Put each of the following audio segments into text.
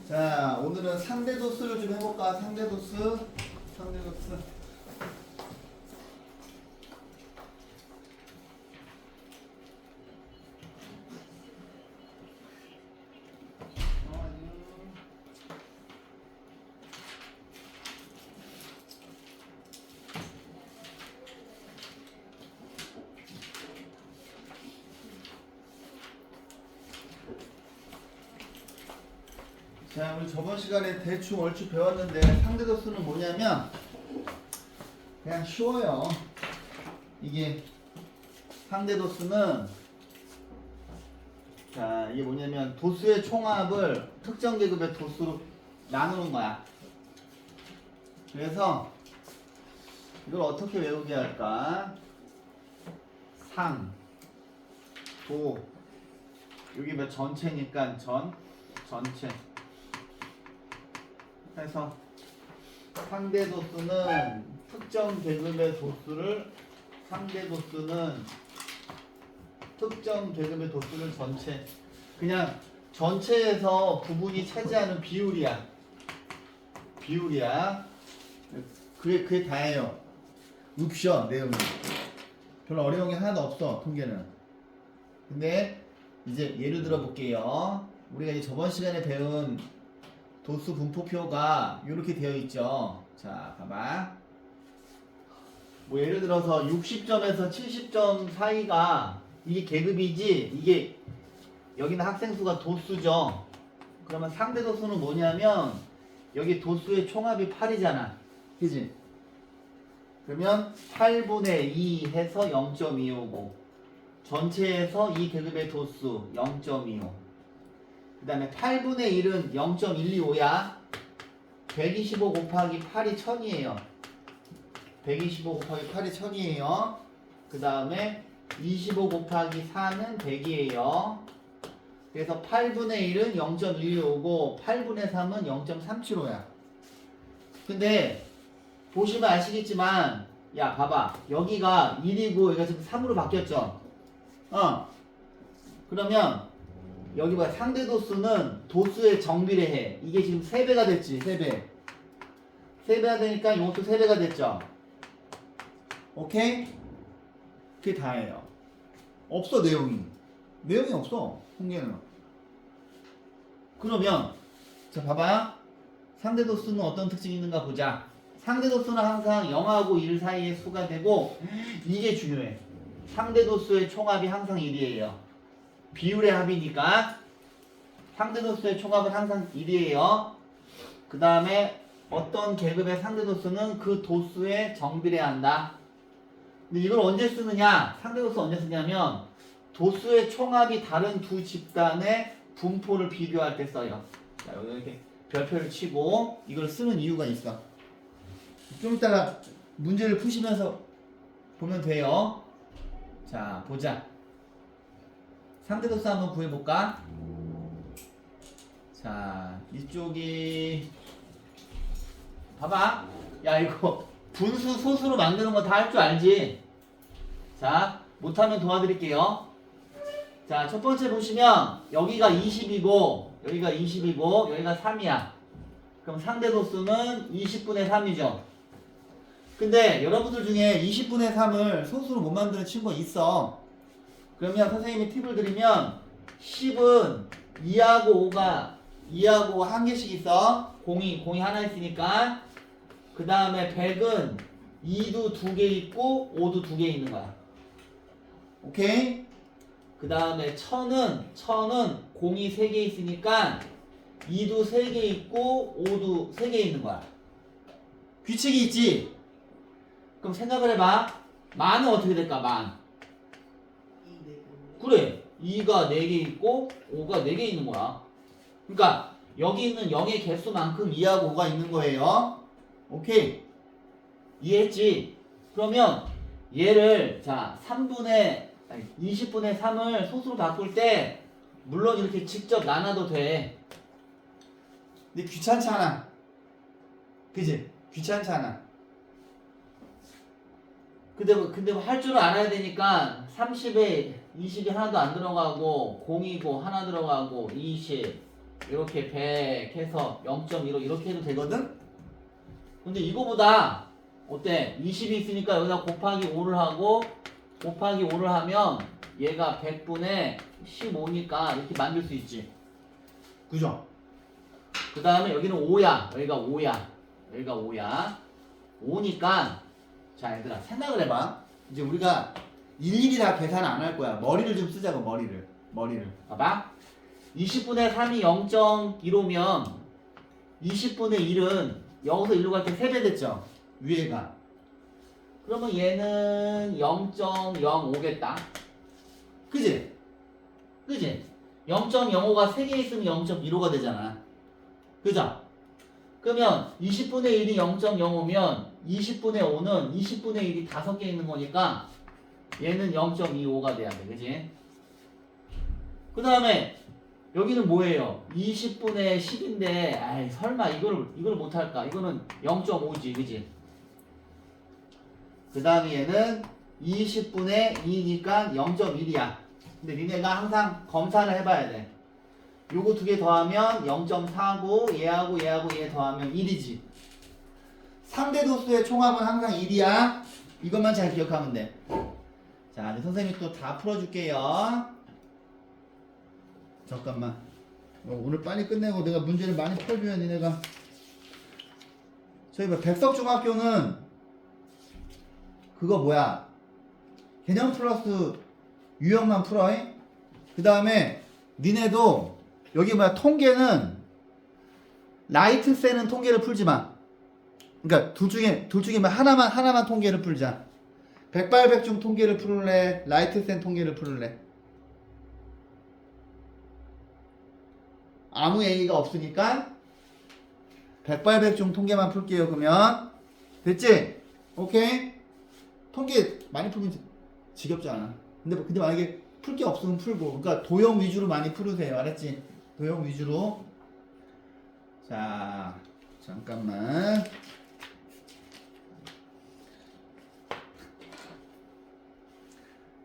자, 오늘은 상대 도수를 좀 해볼까? 상대 도수. 상대 도수. 자, 우리 저번 시간에 대충 얼추 배웠는데 상대 도수는 뭐냐면 그냥 쉬워요. 이게 상대 도수는 자, 이게 뭐냐면 도수의 총합을 특정 계급의 도수로 나누는 거야. 그래서 이걸 어떻게 외우게 할까? 상, 도, 여기 몇 전체니까 전체. 해서 상대 도수는 특정 계급의 도수를 특정 계급의 도수를 전체, 그냥 전체에서 부분이 차지하는 비율이야. 그게 다예요. 읍셔 내용이 별로 어려운 게 하나도 없어. 통계는. 근데 이제 예를 들어 볼게요. 우리가 이제 저번 시간에 배운 도수 분포표가 이렇게 되어 있죠. 자, 봐봐. 뭐 예를 들어서 60점에서 70점 사이가 이게 계급이지, 이게 여기는 학생 수가 도수죠. 그러면 상대 도수는 뭐냐면 여기 도수의 총합이 8이잖아. 그지? 그러면 8분의 2 해서 0.255. 전체에서 이 계급의 도수 0.25. 그 다음에 8분의 1은 0.125야. 125 곱하기 8이 1000이에요. 125 곱하기 8이 1000이에요. 그 다음에 25 곱하기 4는 100이에요. 그래서 8분의 1은 0.125고 8분의 3은 0.375야. 근데 보시면 아시겠지만, 야 봐봐, 여기가 1이고 여기가 지금 3으로 바뀌었죠. 그러면 여기 봐, 상대 도수는 도수의 정비례해. 이게 지금 3배가 됐지. 3배가 되니까 이것도 3배가 됐죠. 오케이? 그게 다예요. 없어. 내용이 없어. 통계는. 그러면 자 봐봐, 상대 도수는 어떤 특징이 있는가 보자. 상대 도수는 항상 0하고 1 사이의 수가 되고, 이게 중요해. 상대 도수의 총합이 항상 1이에요. 비율의 합이니까 상대 도수의 총합은 항상 1이에요. 그 다음에 어떤 계급의 상대 도수는 그 도수에 정비례한다. 근데 이걸 언제 쓰느냐? 상대 도수 언제 쓰냐면 도수의 총합이 다른 두 집단의 분포를 비교할 때 써요. 자, 여기 이렇게 별표를 치고 이걸 쓰는 이유가 있어. 좀 이따가 문제를 푸시면서 보면 돼요. 자, 보자. 상대 도수 한번 구해볼까? 자, 이쪽이 봐봐. 야, 이거 분수 소수로 만드는 거 다 할 줄 알지? 자, 못하면 도와드릴게요. 자, 첫 번째 보시면 여기가 20이고 여기가 20이고 여기가 3이야. 그럼 상대 도수는 20분의 3이죠. 근데 여러분들 중에 20분의 3을 소수로 못 만드는 친구가 있어. 그러면 선생님이 팁을 드리면 10은 2하고 5가 한 개씩 있어. 공이 하나 있으니까. 그 다음에 100은 2도 2개 있고 5도 2개 있는 거야. 오케이? 그 다음에 1000은 공이 3개 있으니까 2도 3개 있고 5도 3개 있는 거야. 규칙이 있지? 그럼 생각을 해봐. 만은 어떻게 될까? 만. 그래. 2가 4개 있고 5가 4개 있는 거야. 그러니까 여기 있는 0의 개수만큼 2하고 5가 있는 거예요. 오케이. 이해했지? 그러면 얘를 자 20분의 3을 소수로 바꿀 때 물론 이렇게 직접 나눠도 돼. 근데 귀찮잖아. 그지? 귀찮잖아. 근데 뭐 할 줄은 알아야 되니까 30에 20이 하나도 안 들어가고 0이고 하나 들어가고 20 이렇게 100 해서 0.15 이렇게 해도 되거든? 근데 이거보다 어때? 20이 있으니까 여기다 곱하기 5를 하고 곱하기 5를 하면 얘가 100분의 15니까 이렇게 만들 수 있지. 그죠? 그 다음에 여기는 5야. 여기가 5야. 여기가 5야. 5니까 자 얘들아 생각을 해봐. 이제 우리가 일일이 다 계산 안 할 거야. 머리를 좀 쓰자고 머리를. 봐봐. 20분의 3이 0.15면 20분의 1은 여기서 1로 갈 때 3배 됐죠? 위에가. 그러면 얘는 0.05겠다. 그지? 0.05가 3개 있으면 0.15가 되잖아. 그죠? 그러면 20분의 1이 0.05면 20분의 5는 20분의 1이 5개 있는 거니까 얘는 0.25가 돼야 돼. 그지? 그 다음에 여기는 뭐예요? 20분의 10인데 아이 설마 이걸 못할까? 이거는 0.5지. 그지? 그 다음에 얘는 20분의 2니까 0.1이야. 근데 니네가 항상 검사를 해봐야 돼. 요거 두 개 더하면 0.4고 얘하고 얘 더하면 1이지. 상대 도수의 총합은 항상 1이야. 이것만 잘 기억하면 돼. 자, 이제 선생님이 또 다 풀어줄게요. 잠깐만. 오늘 빨리 끝내고 내가 문제를 많이 풀어줘야 니네가. 저희 백석중학교는 그거 뭐야? 개념 플러스 유형만 풀어. 그 다음에 니네도 여기 뭐야? 통계는 라이트 쌤은 통계를 풀지 마. 그러니까 둘 중에 하나만 통계를 풀자. 백발백중 통계를 풀을래? 라이트 쌤 통계를 풀을래? 아무 A가 없으니까 백발백중 통계만 풀게요. 그러면 됐지? 오케이? 통계 많이 풀면 지겹지 않아. 근데 만약에 풀 게 없으면 풀고. 그러니까 도형 위주로 많이 풀으세요. 알았지? 도형 위주로. 자, 잠깐만.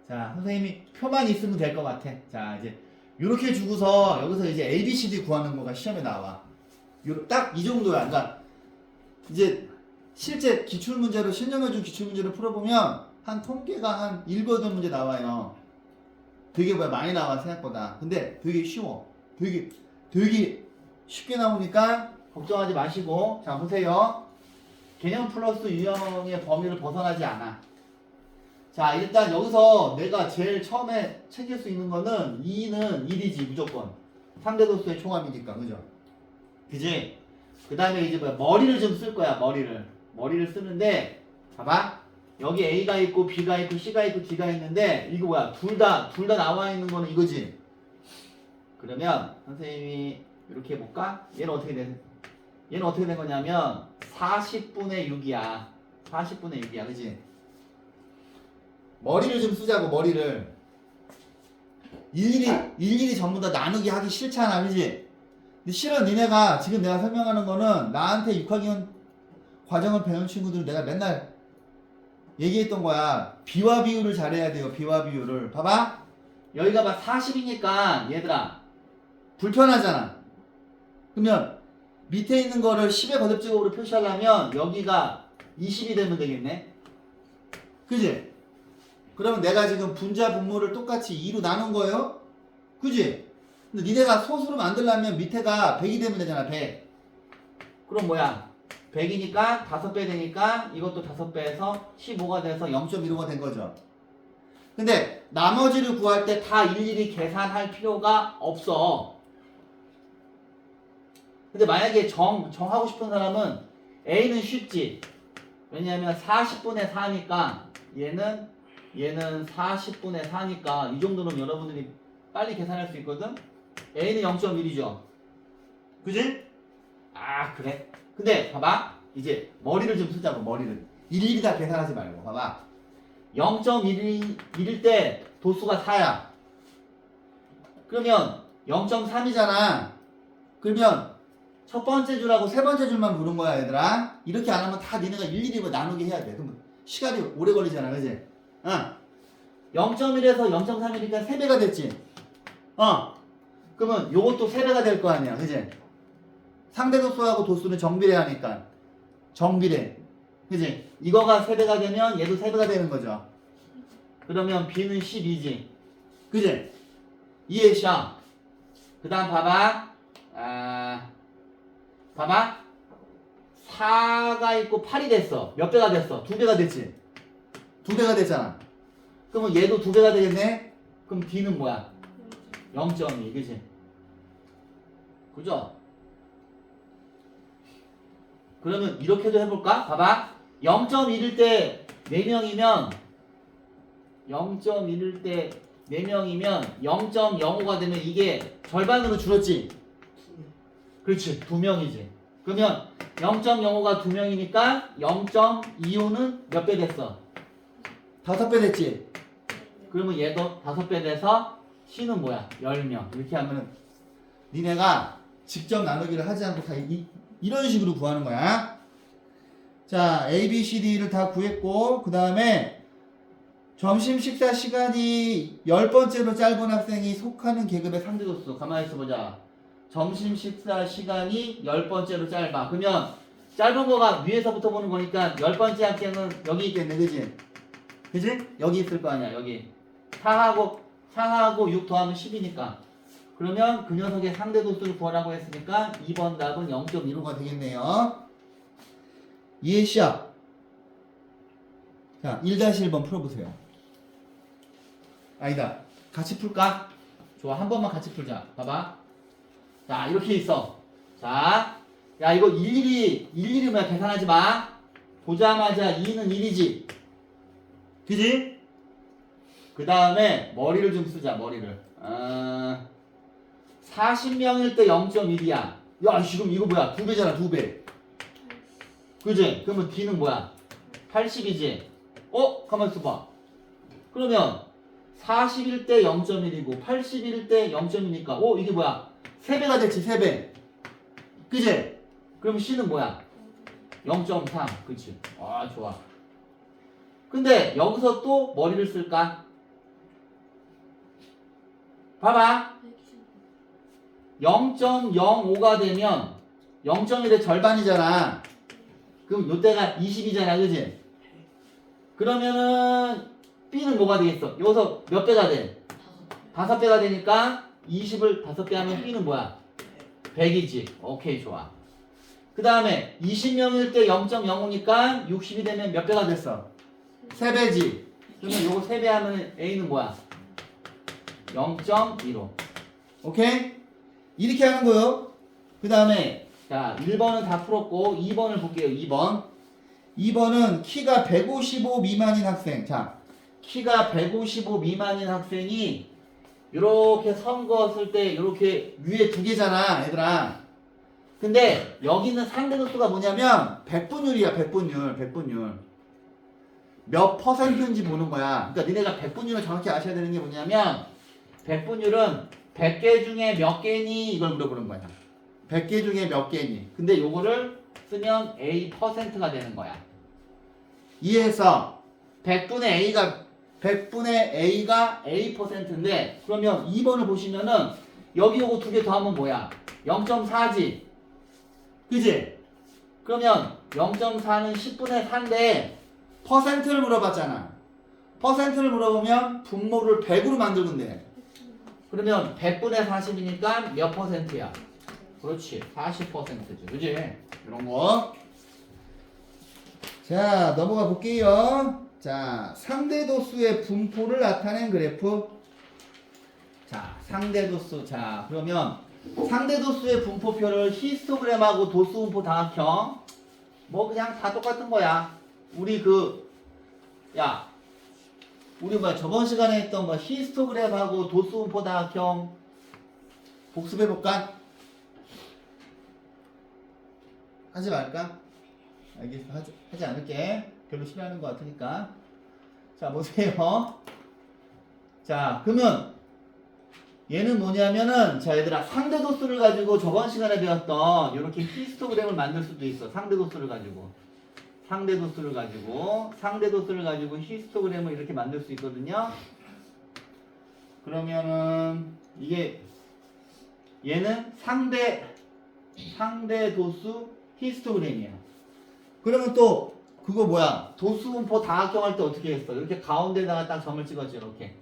자, 선생님이 표만 있으면 될 것 같아. 자, 이제 요렇게 주고서 여기서 이제 ABCD 구하는 거가 시험에 나와. 딱 이 정도야. 그러니까 이제 실제 기출문제로 신념해준 기출문제를 풀어보면 한 통계가 한 1거든 문제 나와요. 되게 많이 나와 생각보다. 근데 되게 쉬워. 되게 쉽게 나오니까 걱정하지 마시고. 자, 보세요. 개념 플러스 유형의 범위를 벗어나지 않아. 자, 일단 여기서 내가 제일 처음에 챙길 수 있는 거는 2는 1이지 무조건. 상대도수의 총합이니까. 그죠? 그지? 그 다음에 이제 머리를 좀 쓸 거야. 머리를 쓰는데 봐봐. 여기 A가 있고 B가 있고 C가 있고 D가 있는데 이거 뭐야? 둘 다 나와 있는 거는 이거지. 그러면 선생님이 이렇게 해볼까? 얘는 어떻게 된 거냐면 40분의 6이야. 40분의 6이야. 그지? 머리를 좀 쓰자고. 머리를 일일이 전부 다 나누기 하기 싫잖아. 그지? 근데 실은 니네가 지금 내가 설명하는 거는 나한테 6학년 과정을 배운 친구들 내가 맨날 얘기했던 거야. 비와 비율을 잘해야 돼요. 비와 비율을. 봐봐. 여기가 막 40이니까 얘들아 불편하잖아. 그러면 밑에 있는 거를 10의 거듭제곱으로 표시하려면 여기가 20이 되면 되겠네. 그지? 그러면 내가 지금 분자 분모를 똑같이 2로 나눈 거예요. 그지? 근데 니네가 소수로 만들려면 밑에가 100이 되면 되잖아. 100. 그럼 뭐야? 100이니까 5배 되니까 이것도 5배에서 15가 돼서 0.15가 된 거죠. 근데 나머지를 구할 때 다 일일이 계산할 필요가 없어. 근데 만약에 정하고 싶은 사람은 A는 쉽지. 왜냐하면 40분의 4니까 얘는 40분의 4니까 이 정도는 여러분들이 빨리 계산할 수 있거든. A는 0.1이죠. 그지? 아 그래? 근데 봐봐. 이제 머리를 좀 쓰자고. 머리를 일일이 다 계산하지 말고. 봐봐. 0.1일 때 도수가 4야. 그러면 0.3이잖아. 그러면 첫 번째 줄하고 세 번째 줄만 부른 거야. 얘들아. 이렇게 안 하면 다 니네가 일일이 나누게 해야 돼. 그럼 시간이 오래 걸리잖아. 그지? 0.1에서 0.3이니까 3배가 됐지. 그러면 요것도 3배가 될 거 아니야. 그지? 상대 도수하고 도수는 정비례하니까. 정비례. 그지? 이거가 3배가 되면 얘도 3배가 되는 거죠. 그러면 B는 12지. 그지? 이해시야. 그 다음 봐봐. 봐봐. 4가 있고 8이 됐어. 몇 배가 됐어? 2배가 됐지? 2배가 됐잖아. 그러면 얘도 2배가 되겠네? 그럼 D는 뭐야? 0.2. 그지? 그죠? 그러면 이렇게도 해볼까? 봐봐. 0.1일 때 4명이면 0.1일 때 4명이면 0.05가 되면 이게 절반으로 줄었지? 그렇지. 2명이지. 그러면 0.05가 2명이니까 0.25는 몇 배 됐어? 5배 됐지? 그러면 얘도 5배 돼서 C는 뭐야? 10명. 이렇게 하면 니네가 직접 나누기를 하지 않고 다 이런 식으로 구하는 거야. 자, A, B, C, D를 다 구했고 그 다음에 점심 식사 시간이 10번째로 짧은 학생이 속하는 계급의 상대도수. 가만히 있어보자. 점심 식사 시간이 10번째로 짧아. 그러면 짧은 거가 위에서부터 보는 거니까 10번째 학생은 여기 있겠네. 그지? 그지? 여기 있을 거 아니야. 여기 4하고 6 더하면 10이니까. 그러면 그 녀석의 상대도수를 구하라고 했으니까 2번 답은 0.15가 되겠네요. 이해시야. 자, 1-1번 풀어보세요. 아니다. 같이 풀까? 좋아. 한 번만 같이 풀자. 봐봐. 자, 이렇게 있어. 자, 야, 이거 일일이 뭐야? 계산하지 마. 보자마자 2는 1이지. 그지? 그 다음에 머리를 좀 쓰자. 머리를. 40명일 때 0.1이야. 야, 지금 이거 뭐야? 2배잖아. 2배. 그지? 그러면 D는 뭐야? 80이지? 가만 있어봐. 그러면 40일 때 0.1이고 80일 때 0.1이니까 이게 뭐야? 3배가 됐지. 3배. 그지? 그럼 C는 뭐야? 0.3. 그치? 아, 좋아. 근데 여기서 또 머리를 쓸까? 봐봐. 0.05가 되면 0.1의 절반이잖아. 그럼 요때가 20이잖아. 그지? 그러면은 B는 뭐가 되겠어? 여기서 몇 배가 돼? 5배가 되니까 20을 5배 하면 B는 뭐야? 100이지. 오케이, 좋아. 그 다음에 20명일 때 0.05니까 60이 되면 몇 배가 됐어? 3배지. 그러면 요거 3배 하면 A는 뭐야? 0.15. 오케이? 이렇게 하는 거요. 그 다음에 자, 1번은 다 풀었고 2번을 볼게요. 2번. 2번은 키가 155 미만인 학생. 자, 키가 155 미만인 학생이 이렇게 선 그었을 때 이렇게 위에 2개잖아, 얘들아. 근데 여기는 상대도수가 뭐냐면 백분율이야. 백분율. 몇 퍼센트인지 보는 거야. 그러니까 니네가 백분율을 정확히 아셔야 되는 게 뭐냐면 백분율은 100개 중에 몇 개니 이걸 물어보는 거야. 100개 중에 몇 개니. 근데 요거를 쓰면 A %가 되는 거야. 이해해서 100분의 A가 A %인데 그러면 2번을 보시면은 여기 요거 2개 더하면 뭐야? 0.4지. 그지? 그러면 0.4는 10분의 4인데 퍼센트를 물어봤잖아. 퍼센트를 물어보면 분모를 100으로 만들면 돼. 그러면 100분의 40이니까 몇 %야? 그렇지. 40%지. 그지? 이런 거. 자, 넘어가 볼게요. 자, 상대도수의 분포를 나타낸 그래프. 자, 상대도수. 자, 그러면 상대도수의 분포표를 히스토그램하고 도수분포 다각형. 뭐 그냥 다 똑같은 거야. 우리 우리 저번 시간에 했던 히스토그램하고 도수분포 다각형 복습해볼까? 하지 말까? 알겠어. 하지 않을게. 별로 싫어하는 것 같으니까. 자, 보세요. 자, 그러면 얘는 뭐냐면은 자, 얘들아, 상대도수를 가지고 저번 시간에 배웠던 이렇게 히스토그램을 만들 수도 있어. 상대도수를 가지고 히스토그램을 이렇게 만들 수 있거든요. 그러면은 이게 얘는 상대 도수 히스토그램이야. 그러면 또 그거 뭐야? 도수 분포 다각형 할 때 어떻게 했어? 이렇게 가운데다가 딱 점을 찍었지. 이렇게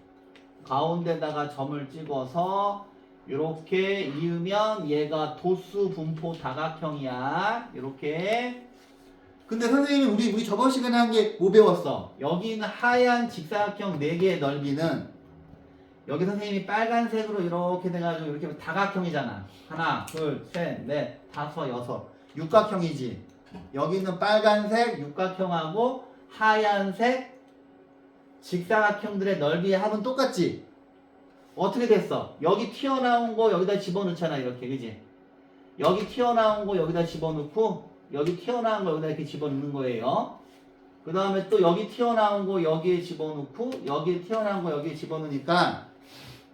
가운데다가 점을 찍어서 이렇게 이으면 얘가 도수 분포 다각형이야. 이렇게. 근데 선생님이 우리 저번 시간에 한 게 뭐 배웠어? 여기 있는 하얀 직사각형 4개의 넓이는 여기 선생님이 빨간색으로 이렇게 돼가지고 이렇게 다각형이잖아. 하나, 둘, 셋, 넷, 다섯, 여섯. 육각형이지. 여기 있는 빨간색 육각형하고 하얀색 직사각형들의 넓이의 합은 똑같지? 어떻게 됐어? 여기 튀어나온 거 여기다 집어넣잖아. 이렇게, 그지? 여기 튀어나온 거 여기다 집어넣고 여기 튀어나온 거 여기다 이렇게 집어넣는 거예요. 그 다음에 또 여기 튀어나온 거 여기에 집어넣고 여기에 튀어나온 거 여기에 집어넣으니까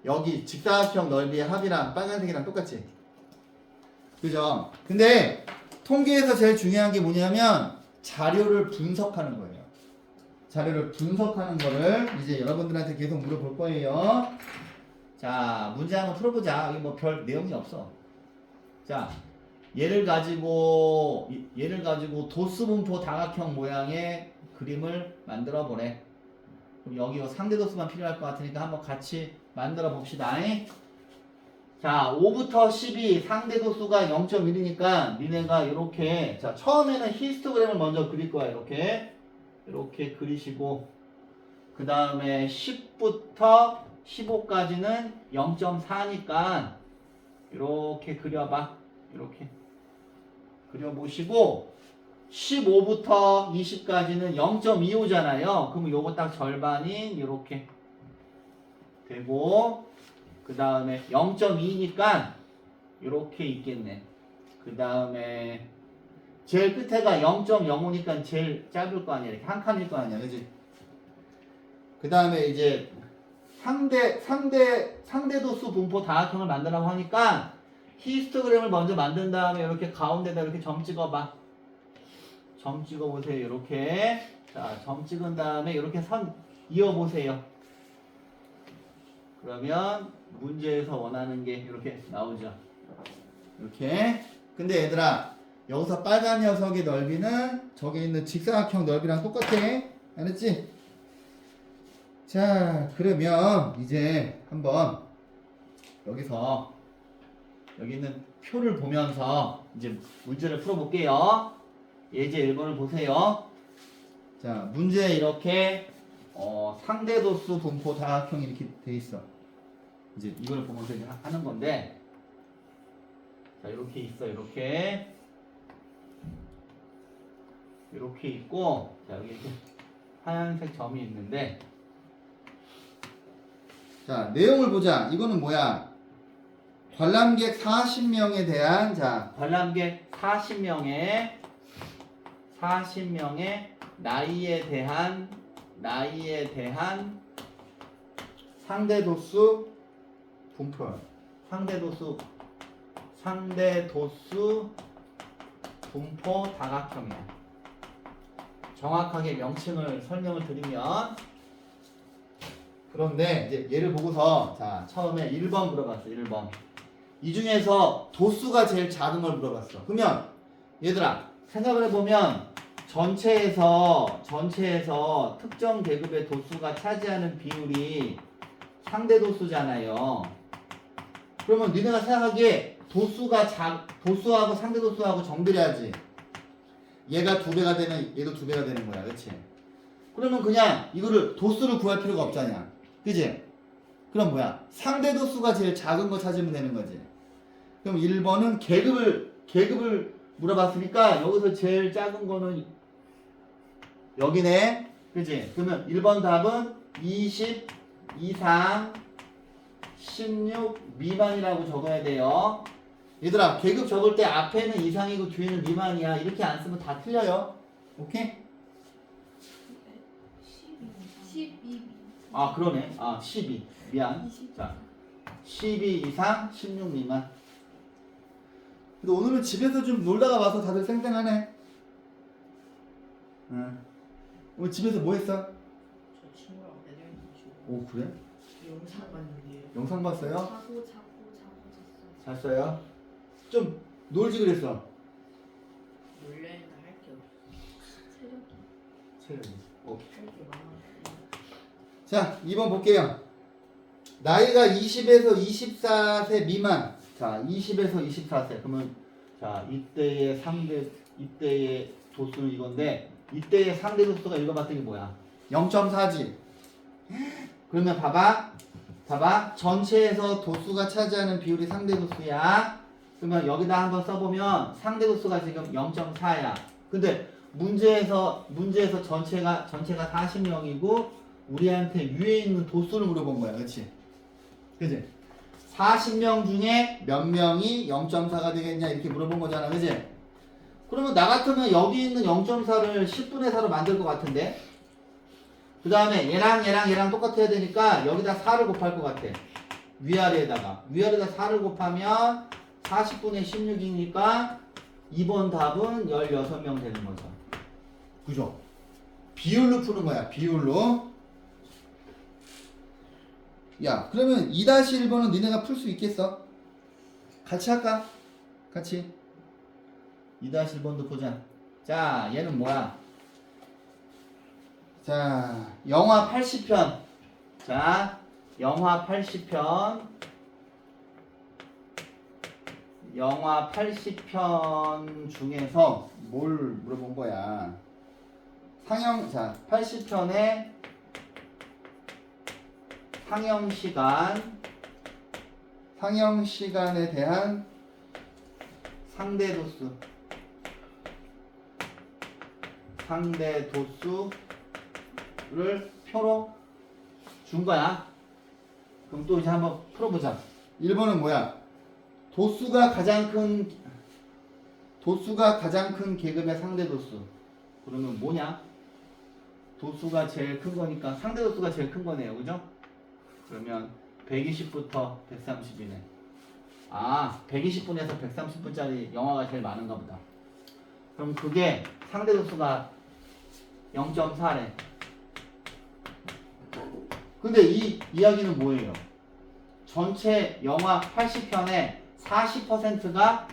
여기 직사각형 넓이의 합이랑 빨간색이랑 똑같지? 그죠? 근데 통계에서 제일 중요한 게 뭐냐면 자료를 분석하는 거예요. 자료를 분석하는 거를 이제 여러분들한테 계속 물어볼 거예요. 자, 문제 한번 풀어보자. 여기 뭐 별 내용이 없어. 자, 얘를 가지고 도수분포 다각형 모양의 그림을 만들어 보래. 그럼 여기 상대 도수만 필요할 것 같으니까 한번 같이 만들어 봅시다. 자, 5부터 12 상대 도수가 0.1이니까 니네가 이렇게, 자, 처음에는 히스토그램을 먼저 그릴 거야. 이렇게 그리시고, 그 다음에 10부터 15까지는 0.4니까 이렇게 그려봐. 이렇게 그려보시고 15부터 20까지는 0.25잖아요. 그럼 요거 딱 절반인 이렇게 되고, 그 다음에 0.2니까 이렇게 있겠네. 그 다음에 제일 끝에가 0.05니까 제일 짧을 거 아니야. 이렇게 한 칸일 거 아니야. 그지? 그 다음에 이제 상대 도수 분포 다각형을 만들라고 하니까 히스토그램을 먼저 만든 다음에 이렇게 가운데다 이렇게 점 찍어봐. 점 찍어보세요. 이렇게. 자, 점 찍은 다음에 이렇게 선 이어보세요. 그러면 문제에서 원하는 게 이렇게 나오죠. 이렇게. 근데 얘들아, 여기서 빨간 녀석의 넓이는 저기 있는 직사각형 넓이랑 똑같아. 알았지? 자, 그러면 이제 한번 여기서 여기 있는 표를 보면서 이제 문제를 풀어볼게요. 예제 1번을 보세요. 자, 문제 이렇게 상대도수 분포 다각형이 이렇게 돼 있어. 이제 이걸 보면서 이제 하는 건데, 자, 이렇게 있어. 이렇게 있고, 자, 여기 이렇게 하얀색 점이 있는데, 자, 내용을 보자. 이거는 뭐야? 관람객 40명에 대한, 자, 관람객 40명의 나이에 대한 상대도수 분포. 상대도수 분포 다각형이야. 정확하게 명칭을 설명을 드리면, 그런데 이제 얘를 보고서, 자, 처음에 1번 물어봤어. 1번. 이 중에서 도수가 제일 작은 걸 물어봤어. 그러면 얘들아, 생각을 해보면 전체에서 특정 계급의 도수가 차지하는 비율이 상대 도수잖아요. 그러면 니네가 생각하기에 도수하고 상대 도수하고 정비례하지. 얘가 2배가 되면 얘도 2배가 되는 거야. 그치? 그러면 그냥 이거를 도수를 구할 필요가 없잖아. 그치? 그럼 뭐야? 상대 도수가 제일 작은 거 찾으면 되는 거지. 그럼 1번은 계급을 물어봤으니까 여기서 제일 작은 거는 여기네. 그치? 그러면 1번 답은 20 이상 16 미만이라고 적어야 돼요. 얘들아, 계급 적을 때 앞에는 이상이고 뒤에는 미만이야. 이렇게 안 쓰면 다 틀려요. 오케이? 12. 아, 그러네. 아, 12. 미안. 자, 12 이상 16 미만. 근데 오늘은 집에서 좀 놀다가 와서 다들 쌩쌩하네. 응. 오늘 집에서 뭐 했어? 저 친구랑 내려있는 중 오, 그래? 영상 봤는데 영상 봤어요? 자고 잤어요. 잤어요? 좀 놀지 그랬어. 놀려니까 할게 없어. 체력이 오케이. 할게 많아. 자, 2번 볼게요. 나이가 20에서 24세 미만. 자, 20에서 24세. 그러면 자, 이때의 도수는 이건데 이때의 상대 도수가 읽어봤더니 뭐야? 0.4지. 그러면 봐봐. 전체에서 도수가 차지하는 비율이 상대 도수야. 그러면 여기다 한번 써보면 상대 도수가 지금 0.4야. 근데 문제에서 전체가 40명이고 우리한테 위에 있는 도수를 물어본 거야. 그치? 40명 중에 몇 명이 0.4가 되겠냐 이렇게 물어본 거잖아. 그치? 그러면 나 같으면 여기 있는 0.4를 10분의 4로 만들 것 같은데 그 다음에 얘랑 똑같아야 되니까 여기다 4를 곱할 것 같아. 위아래에다 4를 곱하면 40분의 16이니까 2번 답은 16명 되는 거죠. 그죠? 비율로 푸는 거야. 비율로. 야, 그러면 2-1번은 니네가 풀 수 있겠어? 같이 할까? 같이. 2-1번도 보자. 자, 얘는 뭐야? 자, 영화 80편. 자, 영화 80편. 영화 80편 중에서 뭘 물어본 거야? 자, 80편의 상영 시간에 대한 상대 도수를 표로 준 거야. 그럼 또 이제 한번 풀어보자. 1번은 뭐야? 도수가 가장 큰 계급의 상대 도수. 그러면 뭐냐? 도수가 제일 큰 거니까 상대 도수가 제일 큰 거네요. 그죠? 그러면 120부터 130이네. 아, 120분에서 130분짜리 영화가 제일 많은가 보다. 그럼 그게 상대 도수가 0.4래. 근데 이 이야기는 뭐예요? 전체 영화 80편의 40%가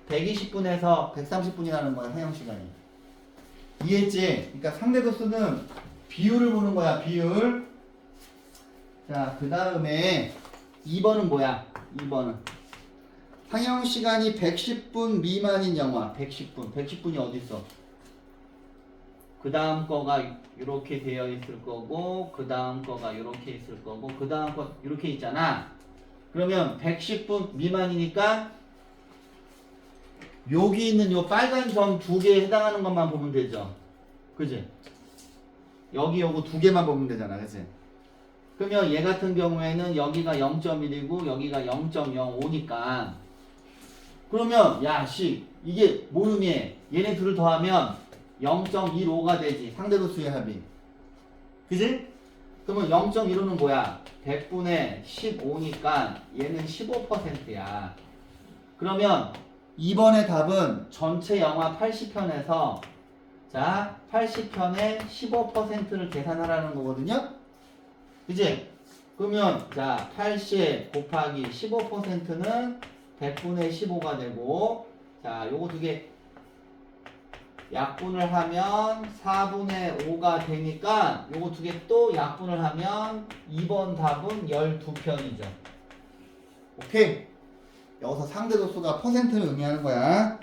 120분에서 130분이라는 거야, 상영시간이. 이해했지? 그러니까 상대 도수는 비율을 보는 거야, 비율. 자, 그 다음에 2번은 뭐야? 2번은 상영시간이 110분 미만인 영화. 110분이 어디 있어? 그 다음 거가 이렇게 되어 있을 거고, 그 다음 거가 이렇게 있을 거고, 그 다음 거 이렇게 있잖아. 그러면 110분 미만이니까 여기 있는 요 빨간 점 2개에 해당하는 것만 보면 되죠. 그지? 여기 요거 2개만 보면 되잖아. 그지? 그러면 얘 같은 경우에는 여기가 0.1이고 여기가 0.05니까 그러면 이게 뭘 의미해? 얘네 둘을 더하면 0.15가 되지. 상대도수의 합이. 그지? 그러면 0.15는 뭐야? 100분의 15니까 얘는 15%야. 그러면 2번의 답은 전체 영화 80편에서 자 80편의 15%를 계산하라는 거거든요. 그지? 그러면 자 80 곱하기 15%는 100분의 15가 되고 자 요거 두 개 약분을 하면 4분의 5가 되니까 요거 두 개 또 약분을 하면 2번 답은 12편이죠. 오케이? 여기서 상대도수가 퍼센트를 의미하는 거야.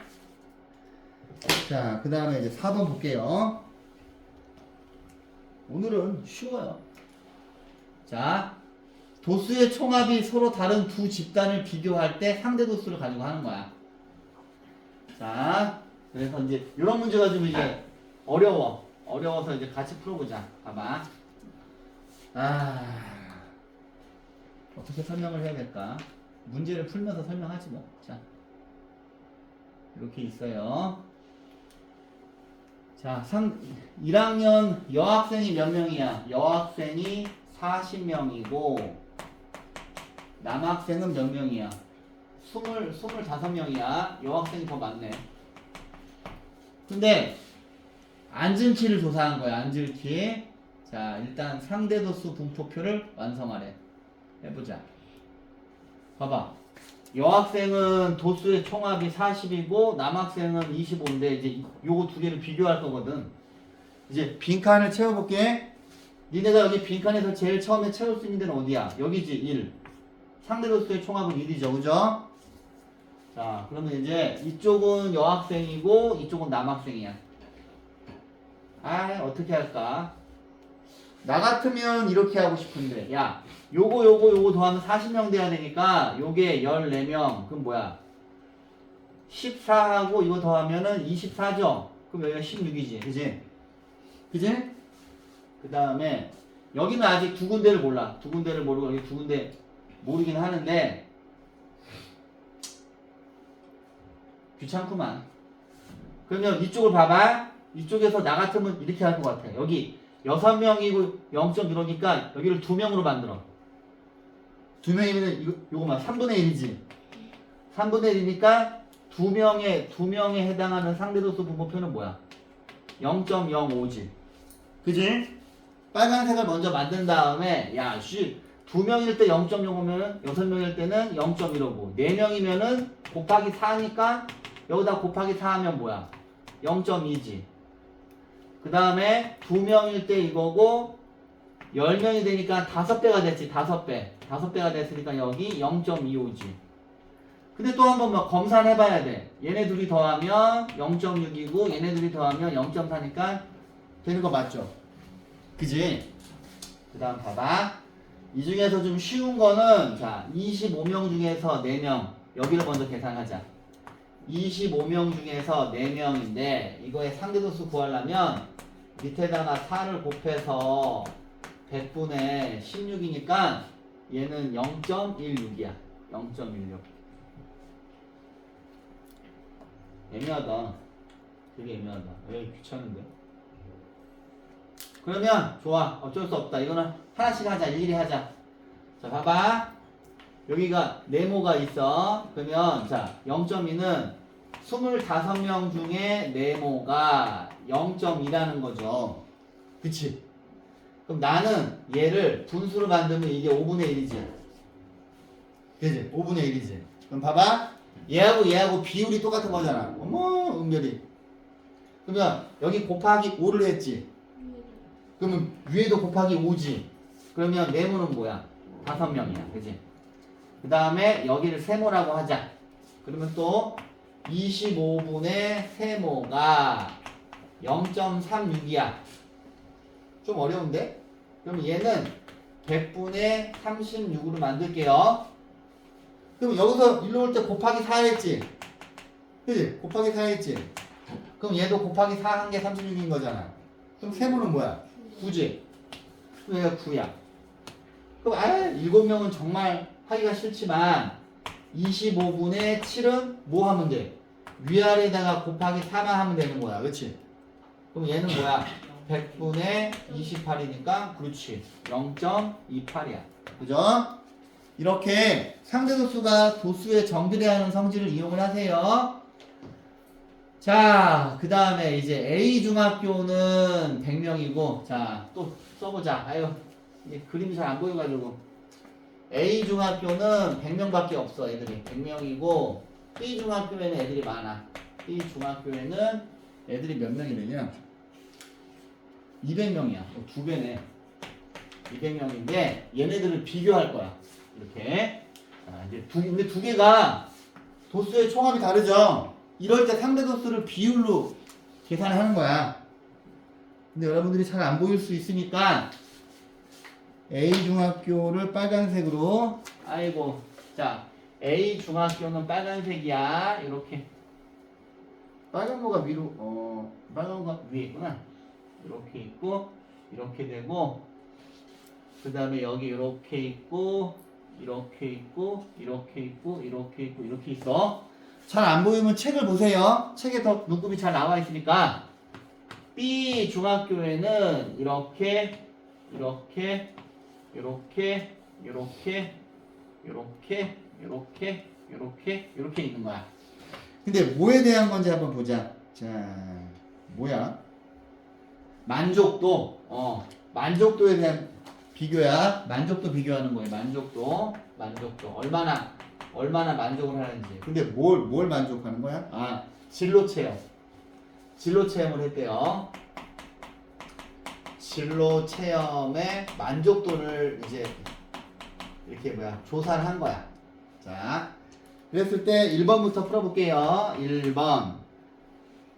자, 그 다음에 이제 4번 볼게요. 오늘은 쉬워요. 자, 도수의 총합이 서로 다른 두 집단을 비교할 때 상대도수를 가지고 하는 거야. 자, 그래서 이제 이런 문제가 좀 이제 어려워서 이제 같이 풀어보자. 봐봐. 어떻게 설명을 해야 될까? 문제를 풀면서 설명하지 뭐. 자, 이렇게 있어요. 자, 1학년 여학생이 몇 명이야? 여학생이 40명이고 남학생은 몇 명이야? 25명이야. 여학생이 더 많네. 근데 앉은 키를 조사한 거야. 앉을 키. 자, 일단 상대도수 분포표를 완성하래. 해보자. 봐봐. 여학생은 도수의 총합이 40이고 남학생은 25인데 이제 요거 두 개를 비교할 거거든. 이제 빈칸을 채워볼게. 니네가 여기 빈칸에서 제일 처음에 채울 수 있는 데는 어디야? 여기지 1. 상대 도수의 총합은 1이죠. 그죠? 자, 그러면 이제 이쪽은 여학생이고 이쪽은 남학생이야. 아, 어떻게 할까? 나 같으면 이렇게 하고 싶은데, 야, 요거 더하면 40명 돼야 되니까 요게 14명. 그럼 뭐야? 14하고 이거 더하면은 24죠? 그럼 여기가 16이지. 그지? 그지? 그 다음에 여기는 아직 두 군데를 몰라. 두 군데를 모르고 여기 두 군데 모르긴 하는데 귀찮구만. 그러면 이쪽을 봐봐. 이쪽에서 나 같으면 이렇게 할 것 같아. 여기 6명이고 0.1이니까 여기를 2명으로 만들어. 2명이면 요거만 3분의 1이지. 3분의 1이니까 2명에 해당하는 상대도수 분모표는 뭐야? 0.05지. 그지? 빨간색을 먼저 만든 다음에 야, 2명일 때 0.05면 6명일 때는 0.15고 4명이면은 곱하기 4니까 여기다 곱하기 4 하면 뭐야? 0.2지. 그 다음에 2명일 때 이거고 10명이 되니까 5배가 됐지. 5배. 5배가 됐으니까 여기 0.25지. 근데 또 한번 막 검사를 해봐야 돼. 얘네 둘이 더하면 0.6이고 얘네 둘이 더하면 0.4니까 되는 거 맞죠? 그지? 그 다음 봐봐. 이 중에서 좀 쉬운 거는 자 25명 중에서 4명 여기를 먼저 계산하자. 25명 중에서 4명인데 이거의 상대도수 구하려면 밑에다가 4를 곱해서 100분의 16이니까 얘는 0.16이야. 0.16. 애매하다. 되게 애매하다. 에이, 귀찮은데. 그러면 좋아. 어쩔 수 없다. 이거는 하나씩 하자. 일일이 하자. 자, 봐봐. 여기가 네모가 있어. 그러면 자 0.2는 25명 중에 네모가 0.2라는 거죠. 그치? 그럼 나는 얘를 분수로 만들면 이게 5분의 1이지. 그치? 5분의 1이지. 그럼 봐봐. 얘하고 비율이 똑같은 거잖아. 어머, 은별이. 그러면 여기 곱하기 5를 했지. 그러면 위에도 곱하기 5지. 그러면 네모는 뭐야? 5명이야. 그치? 그 다음에 여기를 세모라고 하자. 그러면 또 25분의 세모가 0.36이야. 좀 어려운데? 그럼 얘는 100분의 36으로 만들게요. 그럼 여기서 일로 올 때 곱하기 4 했지? 그치? 곱하기 4 했지? 그럼 얘도 곱하기 4 한 게 36인 거잖아. 그럼 세모는 뭐야? 9지? 그럼 얘가 9야. 그럼 7명은 정말 하기가 싫지만 25분의 7은 뭐 하면 돼? 위아래에다가 곱하기 4만 하면 되는 거야. 그치? 그럼 얘는 뭐야? 100분의 28이니까 그렇지. 0.28이야. 그죠? 이렇게 상대도수가 도수의 정비례하는 성질을 이용을 하세요. 자, 그 다음에 이제 A중학교는 100명이고 자, 또 써보자. 아유, 이게 그림이 잘 안 보여가지고 A중학교는 100명밖에 없어. 애들이 100명이고 B중학교에는 애들이 많아. B중학교에는 애들이 몇 명이 되냐? 200명이야. 2배네. 200명인데 얘네들을 비교할 거야. 이렇게. 자, 이제 근데 두 개가 도수의 총합이 다르죠? 이럴 때 상대 도수를 비율로 계산을 하는 거야. 근데 여러분들이 잘 안 보일 수 있으니까 A중학교를 빨간색으로 아이고 자 A중학교는 빨간색이야. 이렇게 빨간 거가 위로 빨간 거가 위에 있구나. 이렇게 있고 이렇게 되고 그 다음에 여기 이렇게 있고 이렇게 있고 이렇게 있고 이렇게 있고 이렇게 있어. 잘 안 보이면 책을 보세요. 책에 더 눈곱이 잘 나와 있으니까 B 중학교에는 이렇게 이렇게 이렇게 이렇게 이렇게 이렇게 이렇게 이렇게 있는 거야. 근데 뭐에 대한 건지 한번 보자. 자, 뭐야? 만족도. 만족도에 대한 비교야. 만족도 비교하는 거예요. 만족도. 얼마나 얼마나 만족을 하는지. 근데 뭘 만족하는 거야? 아, 진로 체험. 진로 체험을 했대요. 진로 체험의 만족도를 이제 이렇게 조사를 한 거야. 자, 그랬을 때 1번부터 풀어볼게요. 1번.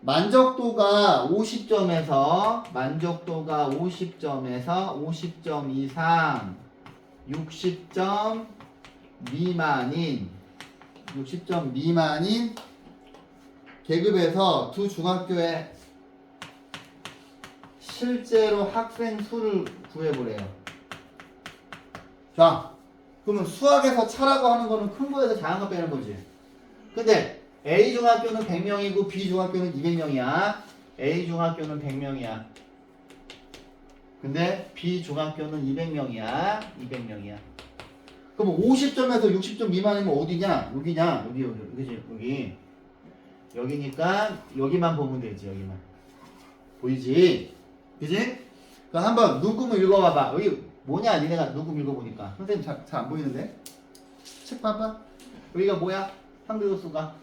만족도가 50점에서 50점 이상 60점 미만인 계급에서 두 중학교의 실제로 학생 수를 구해보래요. 자, 그러면 수학에서 차라고 하는 거는 큰 거에서 작은 거 빼는 거지. 근데 A 중학교는 100명이고 B 중학교는 200명이야. A 중학교는 100명이야. 근데 B 중학교는 200명이야. 그럼 50점에서 60점 미만이면 어디냐? 여기냐? 여기. 여기니까 여기만 보면 되지. 여기만. 보이지? 그지? 그럼 한번 눈금을 읽어봐봐. 여기 뭐냐? 니네가 눈금 읽어보니까. 선생님 잘 안 보이는데? 책 봐봐. 여기가 뭐야? 상대도수가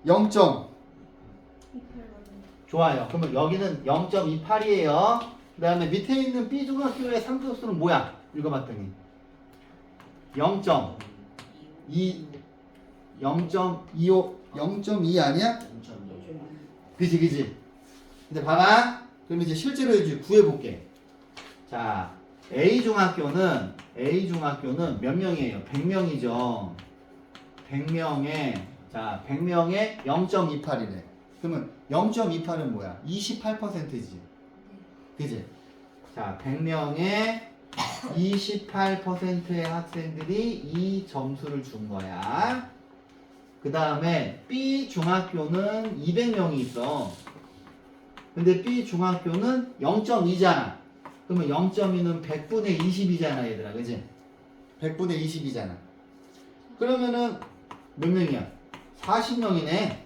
0점. 28. 좋아요. 그러면 여기는 0.28이에요. 그 다음에 밑에 있는 B 중학교의 상대도수는 뭐야? 읽어봤더니 0.2 0.25 0.2 아니야? 그지. 근데 봐봐. 그럼 이제 실제로 이제 구해볼게. 자, A 중학교는 몇 명이에요? 100명이죠. 100명에 0.28이래. 그러면 0.28은 뭐야? 28%지. 그지? 자, 100명에 28%의 학생들이 이 점수를 준 거야. 그 다음에 B 중학교는 200명이 있어. 근데 B 중학교는 0.2잖아. 그러면 0.2는 100분의 20이잖아, 얘들아. 그지? 100분의 20이잖아. 그러면은 몇 명이야? 40명이네.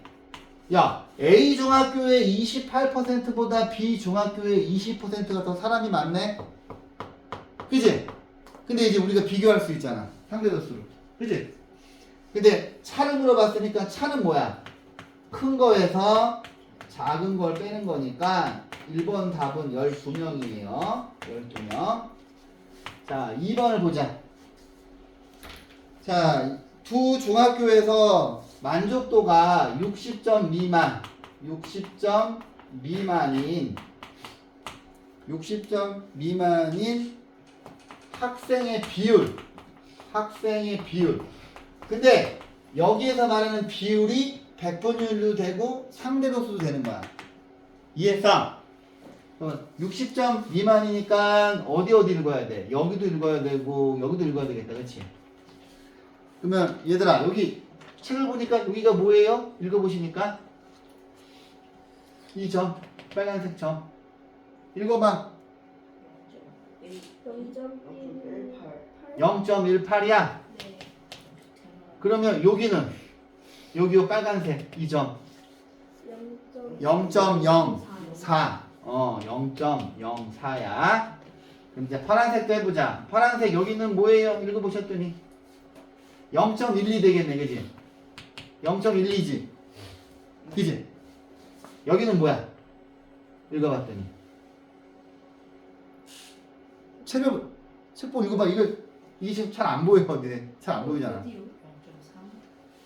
야, A 중학교의 28%보다 B 중학교의 20%가 더 사람이 많네? 그지? 근데 이제 우리가 비교할 수 있잖아. 상대도수를. 그지? 근데 차를 물어봤으니까 차는 뭐야? 큰 거에서 작은 걸 빼는 거니까 1번 답은 12명이에요. 12명. 자, 2번을 보자. 자, 두 중학교에서 만족도가 60점 미만인 학생의 비율. 근데 여기에서 말하는 비율이 100분율도 되고 상대도수도 되는 거야. 이해했어? 60점 미만이니까 어디 읽어야 돼? 여기도 읽어야 되고 여기도 읽어야 되겠다. 그치? 그러면 얘들아 여기 책을 보니까 여기가 뭐예요? 읽어보시니까 이 점, 빨간색 점 읽어봐. 0.18이야. 네. 그러면 여기는 여기요 빨간색 이 점 0.04. 0.04야. 그럼 이제 파란색도 해보자. 파란색 여기는 뭐예요? 읽어보셨더니 0.12 되겠네, 그지? 0.12지, 그지? 여기는 뭐야? 읽어봤더니 책 보고 읽어봐. 이게 지금 잘 안 보여. 근데 잘 안 보이잖아.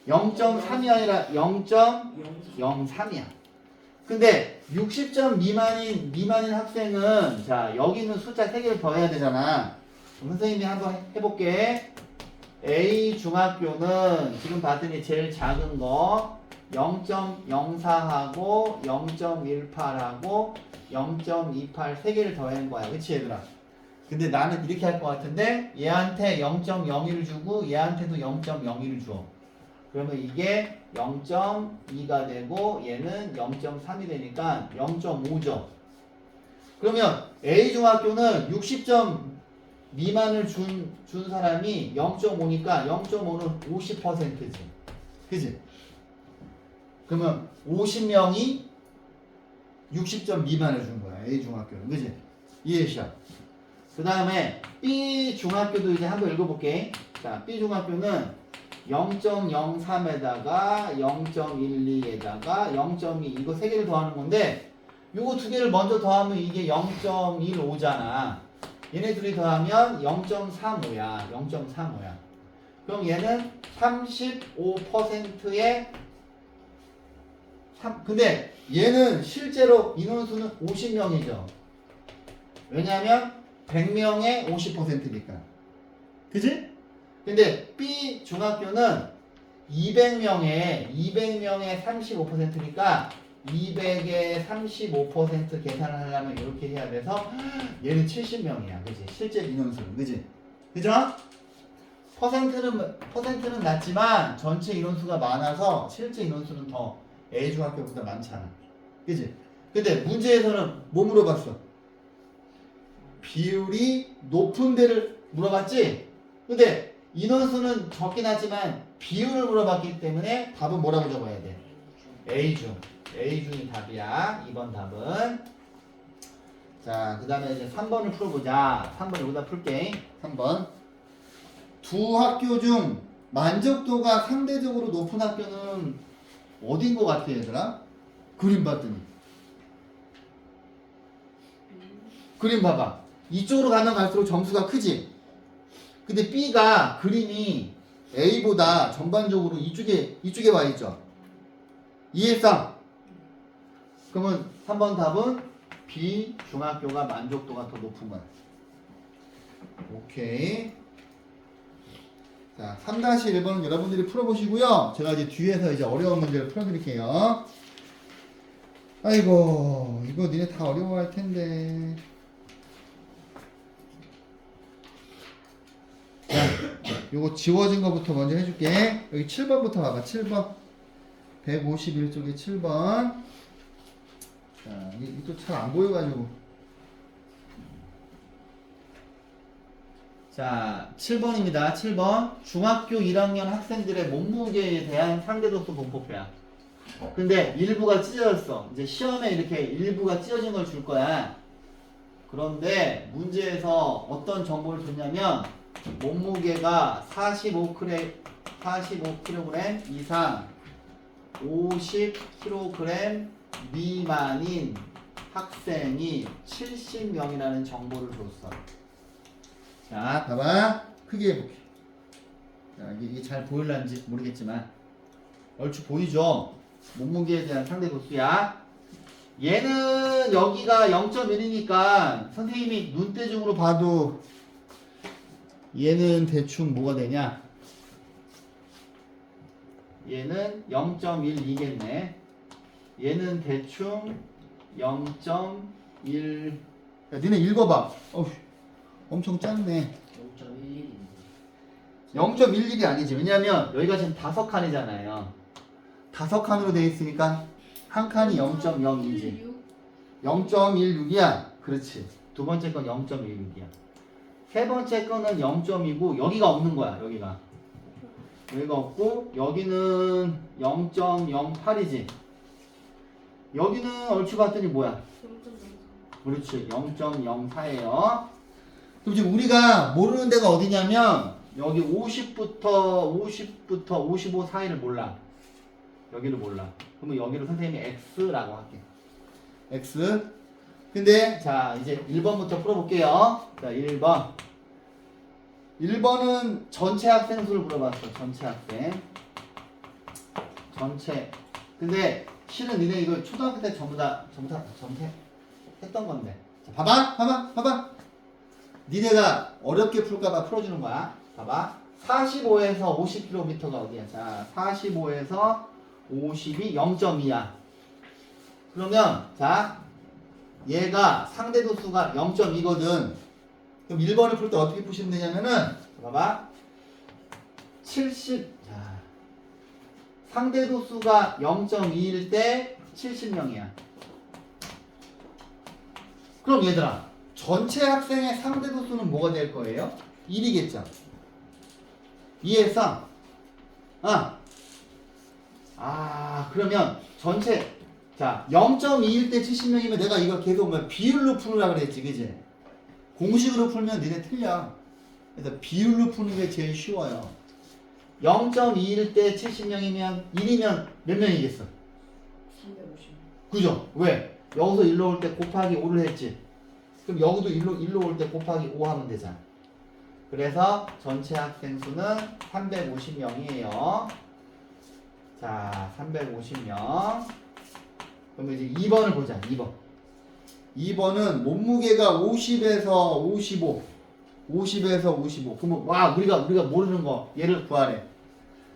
0.3이 아니라 0.03이야. 근데 60점 미만인 학생은 자 여기는 숫자 3개를 더해야 되잖아. 선생님이 한번 해볼게. A 중학교는 지금 봤더니 제일 작은 거 0.04하고 0.18하고 0.28 3개를 더한 거야. 그치 얘들아? 근데 나는 이렇게 할 것 같은데 얘한테 0.01을 주고 얘한테도 0.01을 줘. 그러면 이게 0.2가 되고 얘는 0.3이 되니까 0.5죠. 그러면 A 중학교는 60점 미만을 준 사람이 0.5니까 0.5는 50%지. 그지? 그러면 50명이 60점 미만을 준 거야. A 중학교는. 그지? 이해시야. 그 다음에 B 중학교도 이제 한번 읽어볼게. 자, B 중학교는 0.03에다가 0.12에다가 0.2 이거 세 개를 더하는 건데 요거 두 개를 먼저 더하면 이게 0.15잖아. 얘네 둘이 더하면 0.35야. 0.35야. 그럼 얘는 35%의 근데 얘는 실제로 인원수는 50명이죠. 왜냐하면 100명의 50%니까. 그지? 근데 B 중학교는 200명의 35%니까 200의 35% 계산을 하려면 이렇게 해야 돼서 얘는 70명이야. 그지? 실제 인원수는. 그지? 그죠? 퍼센트는 낮지만 전체 인원수가 많아서 실제 인원수는 더 A 중학교보다 많잖아. 그지? 근데 문제에서는 뭐 물어봤어? 비율이 높은 데를 물어봤지? 근데 인원수는 적긴 하지만 비율을 물어봤기 때문에 답은 뭐라고 적어야 돼? A중. A중이 답이야. 2번 답은. 자, 그 다음에 이제 3번을 풀어보자. 3번 여기다 풀게. 3번. 두 학교 중 만족도가 상대적으로 높은 학교는 어딘 것 같아, 얘들아? 그림 봤더니. 그림 봐봐. 이쪽으로 가면 갈수록 점수가 크지? 근데 B가 그림이 A보다 전반적으로 이쪽에 와 있죠? 이해했어? 그러면 3번 답은 B 중학교가 만족도가 더 높은 거야. 오케이. 자, 3-1번은 여러분들이 풀어보시고요. 제가 이제 뒤에서 이제 어려운 문제를 풀어드릴게요. 아이고, 이거 니네 다 어려워할 텐데. 자, 요거 지워진 거부터 먼저 해줄게. 여기 7번부터 봐봐. 7번. 151쪽에 7번. 자, 이게 또 잘 안 보여가지고. 자, 7번입니다. 7번. 중학교 1학년 학생들의 몸무게에 대한 상대독소 분포표야. 근데 일부가 찢어졌어. 이제 시험에 이렇게 일부가 찢어진 걸 줄 거야. 그런데 문제에서 어떤 정보를 줬냐면 몸무게가 45kg 이상 50kg 미만인 학생이 70명이라는 정보를 줬어. 자, 봐봐. 크게 해볼게. 자, 이게 잘 보일란지 모르겠지만 얼추 보이죠? 몸무게에 대한 상대 도수야. 얘는 여기가 0.1이니까 선생님이 눈대중으로 봐도 얘는 대충 뭐가 되냐? 얘는 0.12겠네. 얘는 대충 0.1. 야, 니네 읽어봐. 어휴, 엄청 작네. 0.11이 아니지. 왜냐면 여기가 지금 5칸이잖아요. 5칸으로 되어 있으니까 한 칸이 0.02지. 0.16이야. 그렇지. 두 번째 건 0.16이야. 세 번째 거는 0.2고 여기가 없는 거야. 여기가 없고 여기는 0.08이지. 여기는 얼추 봤더니 뭐야? 그렇지. 0.04예요. 그럼 지금 우리가 모르는 데가 어디냐면 여기 50부터 55 사이를 몰라. 여기를 몰라. 그러면 여기를 선생님이 X라고 할게. X. 근데 자 이제 1번부터 풀어볼게요. 자 1번. 1번은 전체 학생 수를 물어봤어. 전체 학생. 전체. 근데 실은 니네 이거 초등학교 때 전부 다 했던 건데. 자, 봐봐. 니네가 어렵게 풀까봐 풀어주는 거야. 봐봐. 45에서 50km가 어디야? 자, 45에서 50이 0.2야. 그러면 자, 얘가 상대 도수가 0.2거든. 그럼 1번을 풀 때 어떻게 푸시면 되냐면은 봐봐. 70. 자, 상대 도수가 0.2일 때 70명이야. 그럼 얘들아, 전체 학생의 상대 도수는 뭐가 될 거예요? 1이겠죠. 이해했어? 그러면 전체 자 0.2일 때 70명이면 내가 이거 계속 뭐 비율로 풀으라 그랬지, 그지? 공식으로 풀면 니네 틀려. 그래서 비율로 푸는 게 제일 쉬워요. 0.2일 때 70명이면 1이면 몇 명이겠어? 350. 그죠? 왜? 여기서 1로 올 때 곱하기 5를 했지. 그럼 여기도 1로 올 때 곱하기 5 하면 되잖아. 그래서 전체 학생 수는 350명이에요. 자, 350명. 그럼 이제 2번을 보자. 2번. 2번은 몸무게가 50에서 55. 50에서 55. 그러면 와, 우리가 모르는 거 얘를 구하래.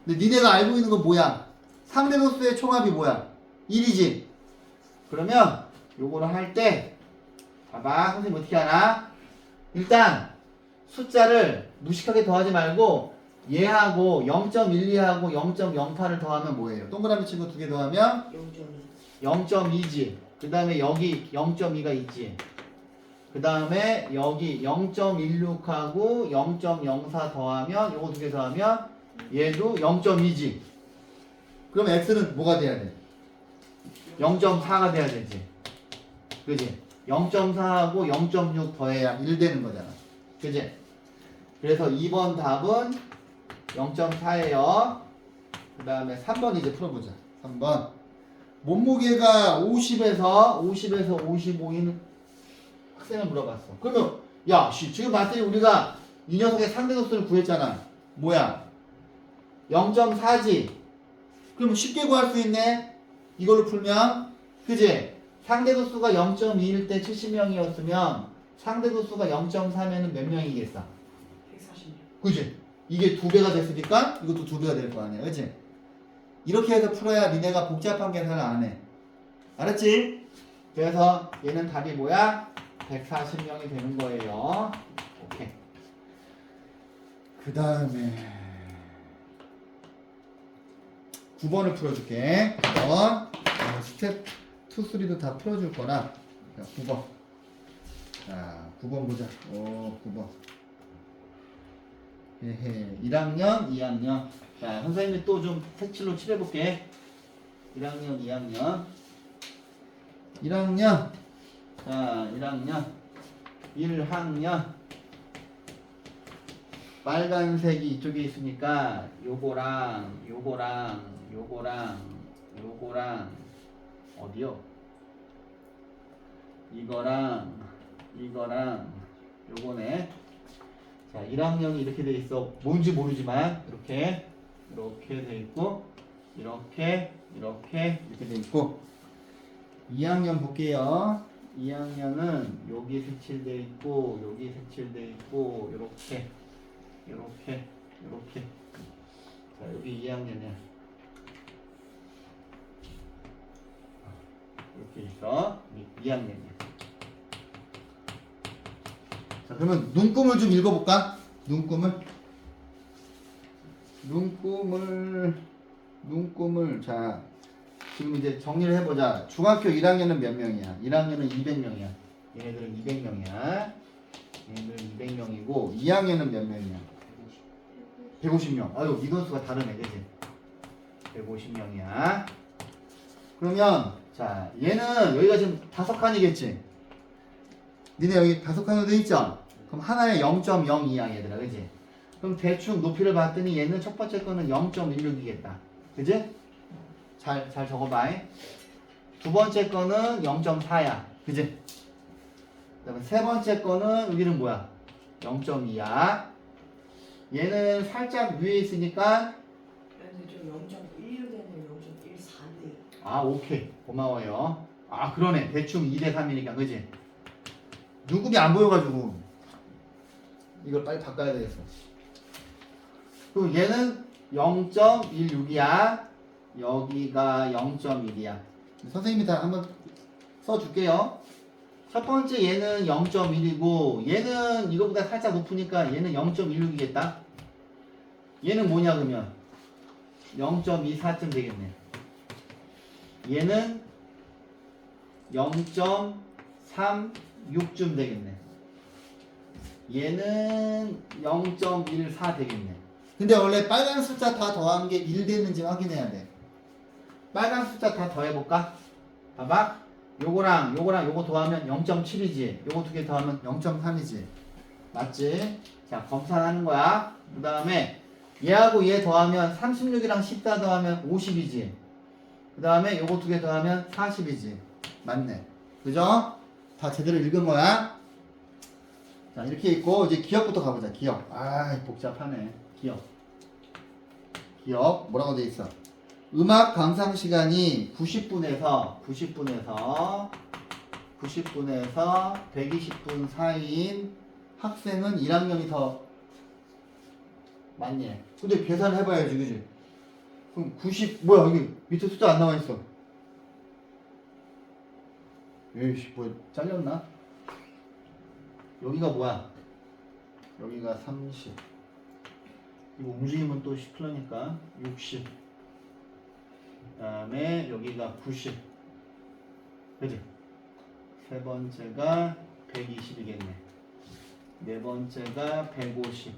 근데 니네가 알고 있는 건 뭐야? 상대소수의 총합이 뭐야? 1이지. 그러면 요거를 할 때 봐봐. 선생님 어떻게 하나? 일단 숫자를 무식하게 더하지 말고 얘하고 0.12하고 0.08을 더하면 뭐예요? 동그라미 친거 2개 더하면 0.2. 0.2지. 그 다음에 여기 0.2가 있지. 그 다음에 여기 0.16하고 0.04 더하면 요거 2개 더하면 얘도 0.2지. 그럼 x는 뭐가 돼야 돼? 0.4가 돼야 되지. 그지? 0.4하고 0.6 더해야 1 되는 거잖아. 그지? 그래서 2번 답은 0.4예요. 그 다음에 3번 이제 풀어보자. 3번. 몸무게가 50에서 55인 학생을 물어봤어. 그러면 야, 지금 봤더니 우리가 이 녀석의 상대소수를 구했잖아. 뭐야? 0.4지. 그럼 쉽게 구할 수 있네. 이걸로 풀면 그지? 상대소수가 0.2일 때 70명이었으면 상대소수가 0.4면은 몇 명이겠어? 140명. 그지? 이게 2배가 됐으니까 이것도 2배가 될 거 아니야. 그지? 이렇게 해서 풀어야 니네가 복잡한 계산을 안 해. 알았지? 그래서 얘는 답이 뭐야? 140명이 되는 거예요. 오케이. 그 다음에 9번을 풀어줄게. 9번. 스텝 2, 3도 다 풀어줄 거라. 자, 9번. 자, 9번 보자. 9번. 헤헤. 1학년, 2학년. 자, 선생님이 또 좀 색칠로 칠해볼게. 1학년, 2학년. 1학년. 자, 1학년. 1학년. 빨간색이 이쪽에 있으니까 요거랑 어디요? 이거랑 요거네. 자, 1학년이 이렇게 돼 있어. 뭔지 모르지만 이렇게 돼 있고 이렇게 돼 있고 2학년 볼게요. 2학년은 여기 색칠돼 있고 여기 색칠돼 있고 이렇게 자, 여기 2학년이야. 이렇게 있어. 2학년이야. 자, 그러면 눈금을 좀 읽어볼까? 눈금을 자, 지금 이제 정리를 해보자. 중학교 1학년은 몇 명이야? 1학년은 200명이야. 얘네들은 200명이야. 얘네들은 200명이고 2학년은 몇 명이야? 150명. 아유, 인원수가 다르네, 그치? 150명이야. 그러면 자, 얘는 여기가 지금 5칸이겠지? 니네 여기 5칸으로 돼 있죠? 그럼 하나에 0.02야 얘들아, 그치? 그럼 대충 높이를 봤더니 얘는 첫 번째 거는 0.16이겠다. 그치? 잘 적어봐. 두 번째 거는 0.4야. 그치? 그 다음에 세 번째 거는 여기는 뭐야? 0.2야. 얘는 살짝 위에 있으니까 근데 좀 0.16에는 0.14인데. 아, 오케이. 고마워요. 아, 그러네. 대충 2대 3이니까, 그지? 눈금이 안 보여가지고 이걸 빨리 바꿔야 되겠어. 그리고 얘는 0.16이야. 여기가 0.1이야. 선생님이 다 한번 써줄게요. 첫 번째 얘는 0.1이고 얘는 이거보다 살짝 높으니까 얘는 0.16이겠다. 얘는 뭐냐 그러면 0.24쯤 되겠네. 얘는 0.36쯤 되겠네. 얘는 0.14 되겠네. 근데 원래 빨간 숫자 다 더한 게 1 됐는지 확인해야 돼. 빨간 숫자 다 더해볼까? 봐봐. 요거랑 요거 더하면 0.7이지. 요거 두 개 더하면 0.3이지. 맞지? 자, 검산하는 거야. 그 다음에 얘하고 얘 더하면 36이랑 14 더하면 50이지. 그 다음에 요거 두 개 더하면 40이지. 맞네. 그죠? 다 제대로 읽은 거야. 자, 이렇게 있고 이제 기억부터 가보자. 기억. 아, 복잡하네. 기억 뭐라고 돼 있어? 음악 감상 시간이 90분에서 120분 사이인 학생은 1학년이 더 많니? 근데 계산을 해봐야지, 그지? 그럼 뭐야, 여기 밑에 숫자 안 나와 있어. 에이씨, 뭐 잘렸나? 여기가 뭐야? 여기가 30. 이거 움직이면 또 10%니까 60. 그 다음에 여기가 90. 그지? 세 번째가 120이겠네. 네 번째가 150.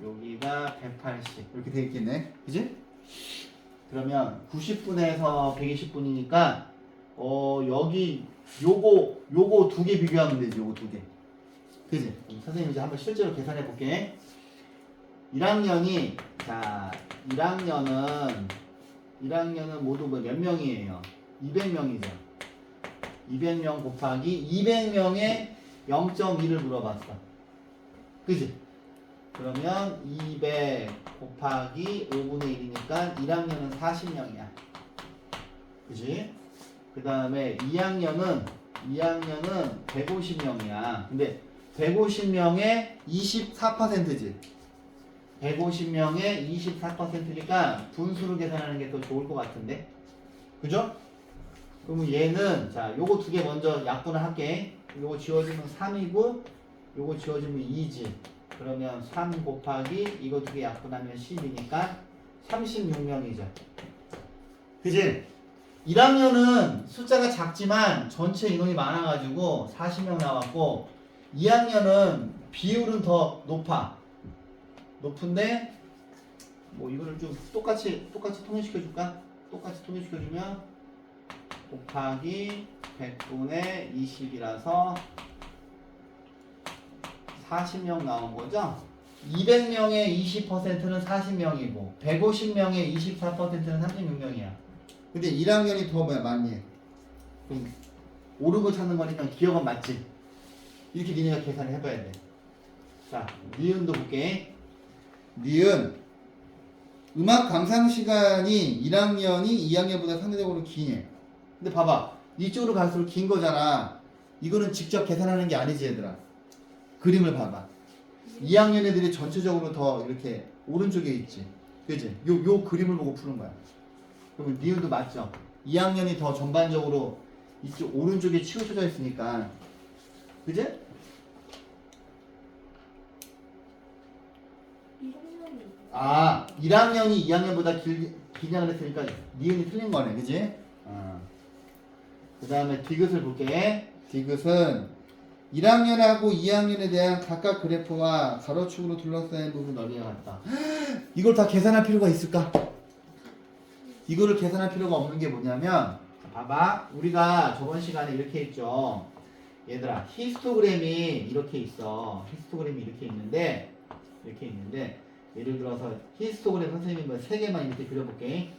여기가 180. 이렇게 돼 있겠네. 그지? 그러면 90분에서 120분이니까 여기 요거 두 개 비교하면 되지. 요거 두 개. 그지? 선생님 이제 한번 실제로 계산해 볼게. 1학년은 모두 몇 명이에요? 200명이죠. 200명 곱하기 200명에 0.1을 물어봤어. 그지? 그러면 200 곱하기 5분의 1이니까 1학년은 40명이야. 그지? 그 다음에 2학년은 150명이야. 근데 150명에 24%지. 150명에 24%니까 분수를 계산하는 게 더 좋을 것 같은데. 그죠? 그러면 얘는, 자, 요거 두 개 먼저 약분을 할게. 요거 지워지면 3이고, 요거 지워지면 2지. 그러면 3 곱하기 이거 두 개 약분하면 10이니까 36명이죠. 그지? 1학년은 숫자가 작지만 전체 인원이 많아가지고 40명 나왔고, 2학년은 비율은 더 높은데 뭐 이거를 좀 똑같이 통일시켜줄까? 똑같이 통일시켜주면 곱하기 100분의 20이라서 40명 나온 거죠? 200명의 20%는 40명이고 150명의 24%는 36명이야. 근데 1학년이 더 많니? 그럼 옳은 거 찾는 거니까 기억은 맞지? 이렇게 니네가 계산을 해봐야 돼. 자, 니은도 볼게. 니은 음악 감상 시간이 1학년이 2학년보다 상대적으로 기네. 근데 봐봐, 이쪽으로 갈수록 긴 거잖아. 이거는 직접 계산하는 게 아니지, 얘들아. 그림을 봐봐. 2학년 애들이 전체적으로 더 이렇게 오른쪽에 있지. 그지? 요 그림을 보고 푸는 거야. 그러면 니은도 맞죠? 2학년이 더 전반적으로 이쪽 오른쪽에 치우쳐져 있으니까. 그지? 1학년이 2학년보다 기냐 그랬으니까 니은이 틀린 거네. 그지? 그 다음에 디귿을 볼게. 디귿은 1학년하고 2학년에 대한 각각 그래프와 가로축으로 둘러싸인 부분 넓이가 같다. 이걸 다 계산할 필요가 있을까? 이거를 계산할 필요가 없는 게 뭐냐면, 봐봐. 우리가 저번 시간에 이렇게 했죠. 얘들아, 히스토그램이 이렇게 있어. 히스토그램이 이렇게 있는데 예를 들어서 히스토그램 선생님이 3개만 이렇게 그려볼게.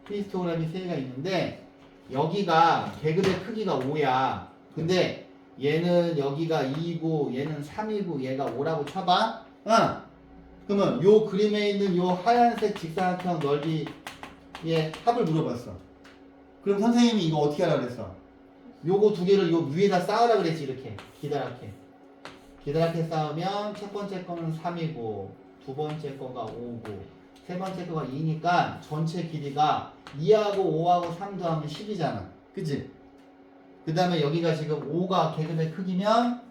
히스토그램이 3개가 있는데 여기가 계급의 크기가 5야. 근데 얘는 여기가 2고 얘는 3이고 얘가 5라고 쳐봐. 그러면 요 그림에 있는 요 하얀색 직사각형 넓이의 합을 물어봤어. 그럼 선생님이 이거 어떻게 하라 그랬어? 요거 두 개를 요 위에다 쌓으라 그랬지. 이렇게 기다랗게 쌓으면 첫 번째 거는 3이고 두 번째 거가 5고 세 번째 거가 2니까 전체 길이가 2하고 5하고 3 더하면 10이잖아. 그치? 그 다음에 여기가 지금 5가 계급의 크기면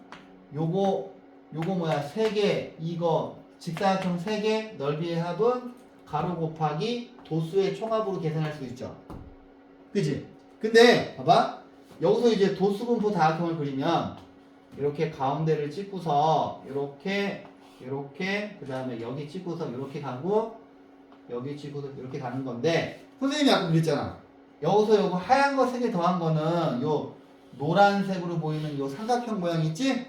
요거 뭐야 3개 이거 직사각형 3개 넓이의 합은 가로 곱하기 도수의 총합으로 계산할 수 있죠. 그치? 근데 봐봐 여기서 이제 도수분포 다각형을 그리면 이렇게 가운데를 찍고서 이렇게 그 다음에 여기 찍고서 이렇게 가고 여기 찍고서 이렇게 가는 건데 선생님이 아까 그랬잖아. 여기서 요거 하얀 거 3개 더한 거는 요 노란색으로 보이는 요 삼각형 모양 있지?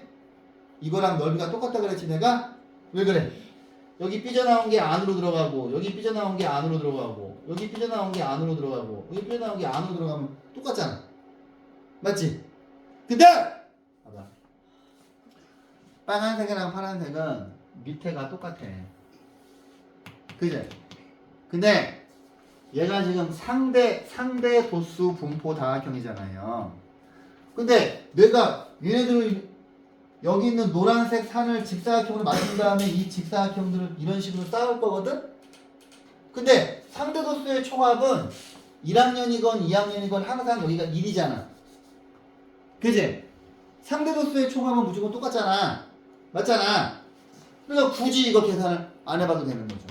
이거랑 넓이가 똑같다 그랬지 내가? 왜 그래? 여기 삐져나온 게 안으로 들어가고 여기 삐져나온 게 안으로 들어가고 여기 삐져나온 게 안으로 들어가고 여기 삐져나온 게 안으로 들어가면 똑같잖아. 맞지? 근데 봐봐. 빨간색이랑 파란색은 밑에가 똑같아. 그지? 근데 얘가 지금 상대 도수 분포 다각형이잖아요. 근데 내가 얘네들을 여기 있는 노란색 산을 직사각형으로 맞춘 다음에 이 직사각형들을 이런 식으로 쌓을 거거든? 근데 상대 도수의 총합은 1학년이건 2학년이건 항상 여기가 1이잖아. 그지? 상대 도수의 총합은 무조건 똑같잖아. 맞잖아. 그래서 굳이 이거 계산을 안 해봐도 되는 거죠.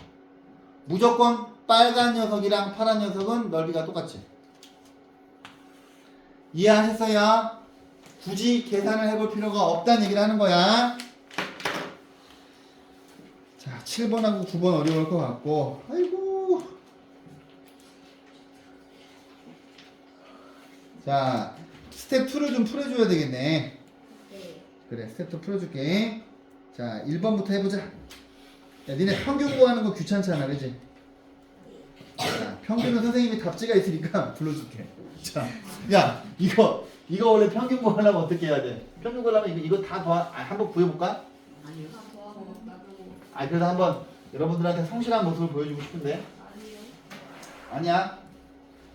무조건 빨간 녀석이랑 파란 녀석은 넓이가 똑같지. 이해하셨어요? 굳이 계산을 해볼 필요가 없다는 얘기를 하는 거야. 자, 7번하고 9번 어려울 것 같고. 아이고. 자, 스텝 2를 좀 풀어줘야 되겠네. 네. 그래, 스텝 2 풀어줄게. 자, 1번부터 해보자. 야, 니네 평균 구하는 거 귀찮잖아, 그지? 자, 평균은 선생님이 답지가 있으니까 불러줄게. 자, 야, 이거 원래 평균 구하려면 어떻게 해야 돼? 평균 구하려면 이거 다 한번 구해볼까? 아니요. 다 더하고 나도 그래서 한번 여러분들한테 성실한 모습을 보여주고 싶은데. 아니요. 아니야.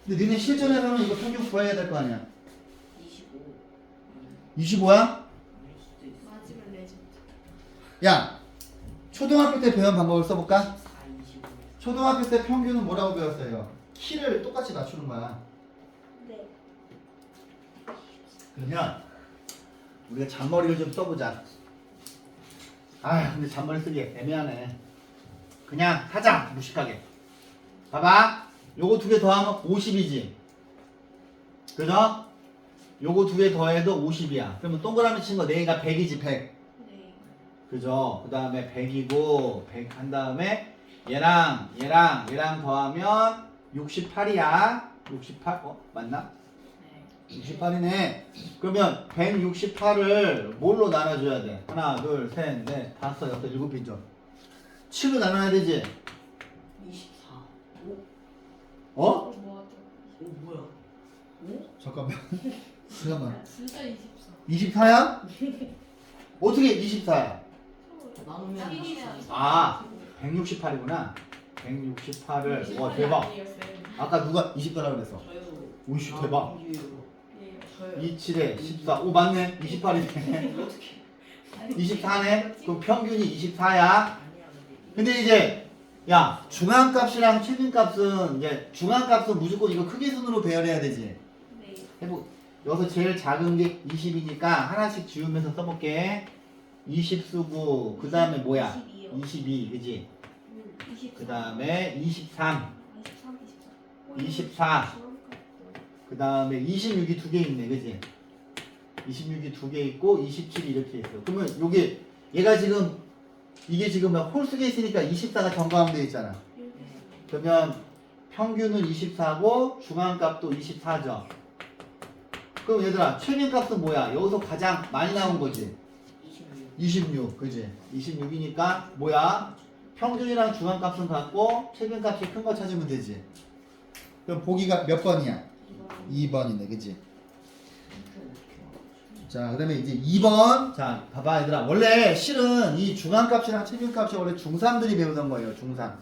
근데 니네 실전에서는 이거 평균 구해야 될 거 아니야? 25. 25야? 아닐 수도 있어. 맞으면 레전드. 야, 초등학교 때 배운 방법을 써볼까? 4, 25. 초등학교 때 평균은 뭐라고 배웠어요? 키를 똑같이 맞추는 거야. 네. 그러면 우리가 잔머리를 좀 써보자. 근데 잔머리 쓰기 애매하네. 그냥 하자, 무식하게. 봐봐, 요거 2개 더하면 50이지. 그죠? 요거 2개 더해도 50이야. 그러면 동그라미 친 거 4개가 100이지, 100. 네. 그죠? 그 다음에 100이고 100 한 다음에 얘랑 더하면 68이야. 68? 맞나? 네. 68이네. 그러면 168을 뭘로 나눠줘야 돼? 하나, 둘, 셋, 넷, 다섯, 여섯, 일곱 빈죠. 7로 나눠야 되지? 24. 어? 뭐하죠? 오 뭐야? 잠깐만. 잠깐만. 진짜 24. 24야? 어떻게 24야? 나누면 168이구나. 168을. 와, 대박. 아까 누가 24라고 그랬어? 저요. 오이씨, 대박. 저요. 27에 14. 오, 맞네. 28이네. 어떻게? 24네? 그럼 평균이 24야. 아니야 근데 이제 야, 중앙값이랑 최빈값은 이제 중앙값은 무조건 이거 크기순으로 배열해야 되지. 네. 해보. 여기서 제일 작은 게 20이니까 하나씩 지우면서 써볼게. 20 쓰고 그 다음에 뭐야? 22요. 22, 그지? 24. 그 다음에 23, 23, 24. 그 다음에 26이 2개 있네, 그지? 26이 2개 있고 27이 이렇게 있어. 그러면 요게 얘가 지금 이게 지금 홀수게 있으니까 24가 정가함되어 있잖아. 그러면 평균은 24고 중앙값도 24죠. 그럼 얘들아, 최빈값은 뭐야? 여기서 가장 많이 나온 거지. 26, 그지? 26이니까 뭐야? 평균이랑 중앙값은 같고 최빈값이 큰 거 찾으면 되지. 그럼 보기가 몇 번이야? 2번이네, 그지? 자, 그 다음에 이제 2번. 자, 봐봐, 얘들아. 원래 실은 이 중앙값이랑 최빈값이 원래 중3들이 배우던 거예요, 중3.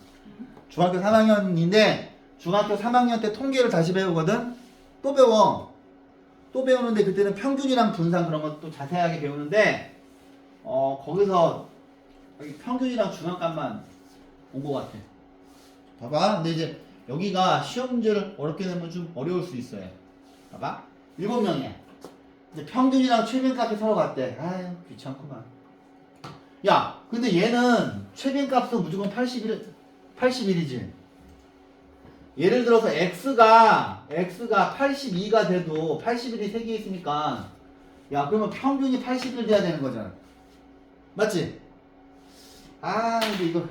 중학교 3학년인데, 중학교 3학년 때 통계를 다시 배우거든? 또 배워. 또 배우는데, 그때는 평균이랑 분산 그런 것도 자세하게 배우는데, 거기서 여기 평균이랑 중앙값만 온 것 같아. 봐봐. 근데 이제 여기가 시험 문제를 어렵게 내면 좀 어려울 수 있어요. 봐봐. 7명이야. 이제 평균이랑 최빈값이 서로 같대. 아유, 귀찮구만. 야, 근데 얘는 최빈값은 무조건 81이지. 예를 들어서 x가 82가 돼도 81이 3개 있으니까, 야, 그러면 평균이 81 돼야 되는 거잖아. 맞지? 근데 이거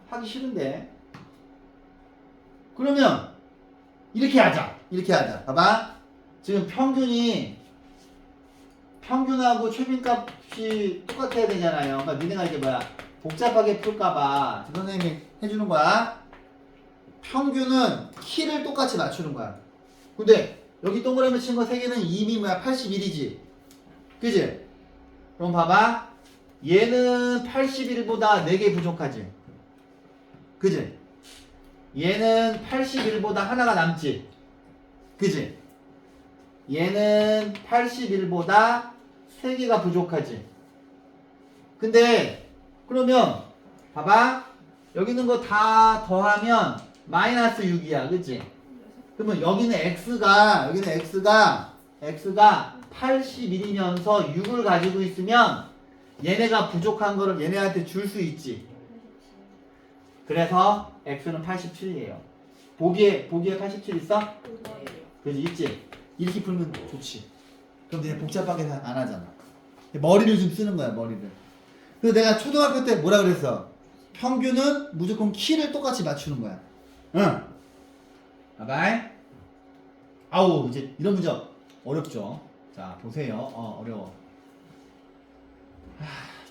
하기 싫은데. 그러면 이렇게 하자. 이렇게 하자. 봐봐. 지금 평균하고 최빈값이 똑같아야 되잖아요. 그러니까 니네가 이제 뭐야 복잡하게 풀까봐 선생님이 해주는 거야. 평균은 키를 똑같이 맞추는 거야. 근데 여기 동그라미 친 거 3개는 2미 뭐야 81이지. 그지? 그럼 봐봐. 얘는 81보다 4개 부족하지. 그지? 얘는 81보다 하나가 남지. 그지? 얘는 81보다 3개가 부족하지. 근데 그러면 봐봐. 여기 있는 거 다 더하면 마이너스 6이야. 그치? 그러면 여기는 x가 81이면서 6을 가지고 있으면 얘네가 부족한 거를 얘네한테 줄 수 있지. 그래서 x는 87이에요. 보기에 87 있어? 그지 있지? 이렇게 풀면 좋지. 그럼 이제 복잡하게 안 하잖아. 머리를 좀 쓰는 거야, 머리를. 그래서 내가 초등학교 때 뭐라 그랬어? 평균은 무조건 키를 똑같이 맞추는 거야. 응. 봐봐. 아우, 이제 이런 문제 어렵죠? 자, 보세요. 어려워.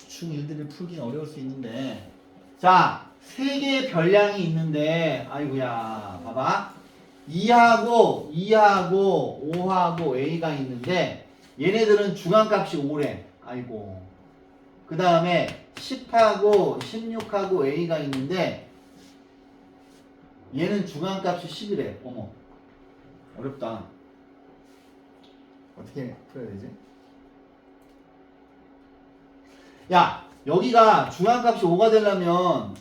중1들을 풀긴 어려울 수 있는데. 자, 3개의 별량이 있는데, 아이고야, 봐봐. 2하고 5하고 A가 있는데, 얘네들은 중앙값이 5래. 아이고. 그 다음에 10하고 16하고 A가 있는데, 얘는 중앙값이 10이래. 어머. 어렵다. 어떻게 풀어야 되지? 야, 여기가 중앙값이 5가 되려면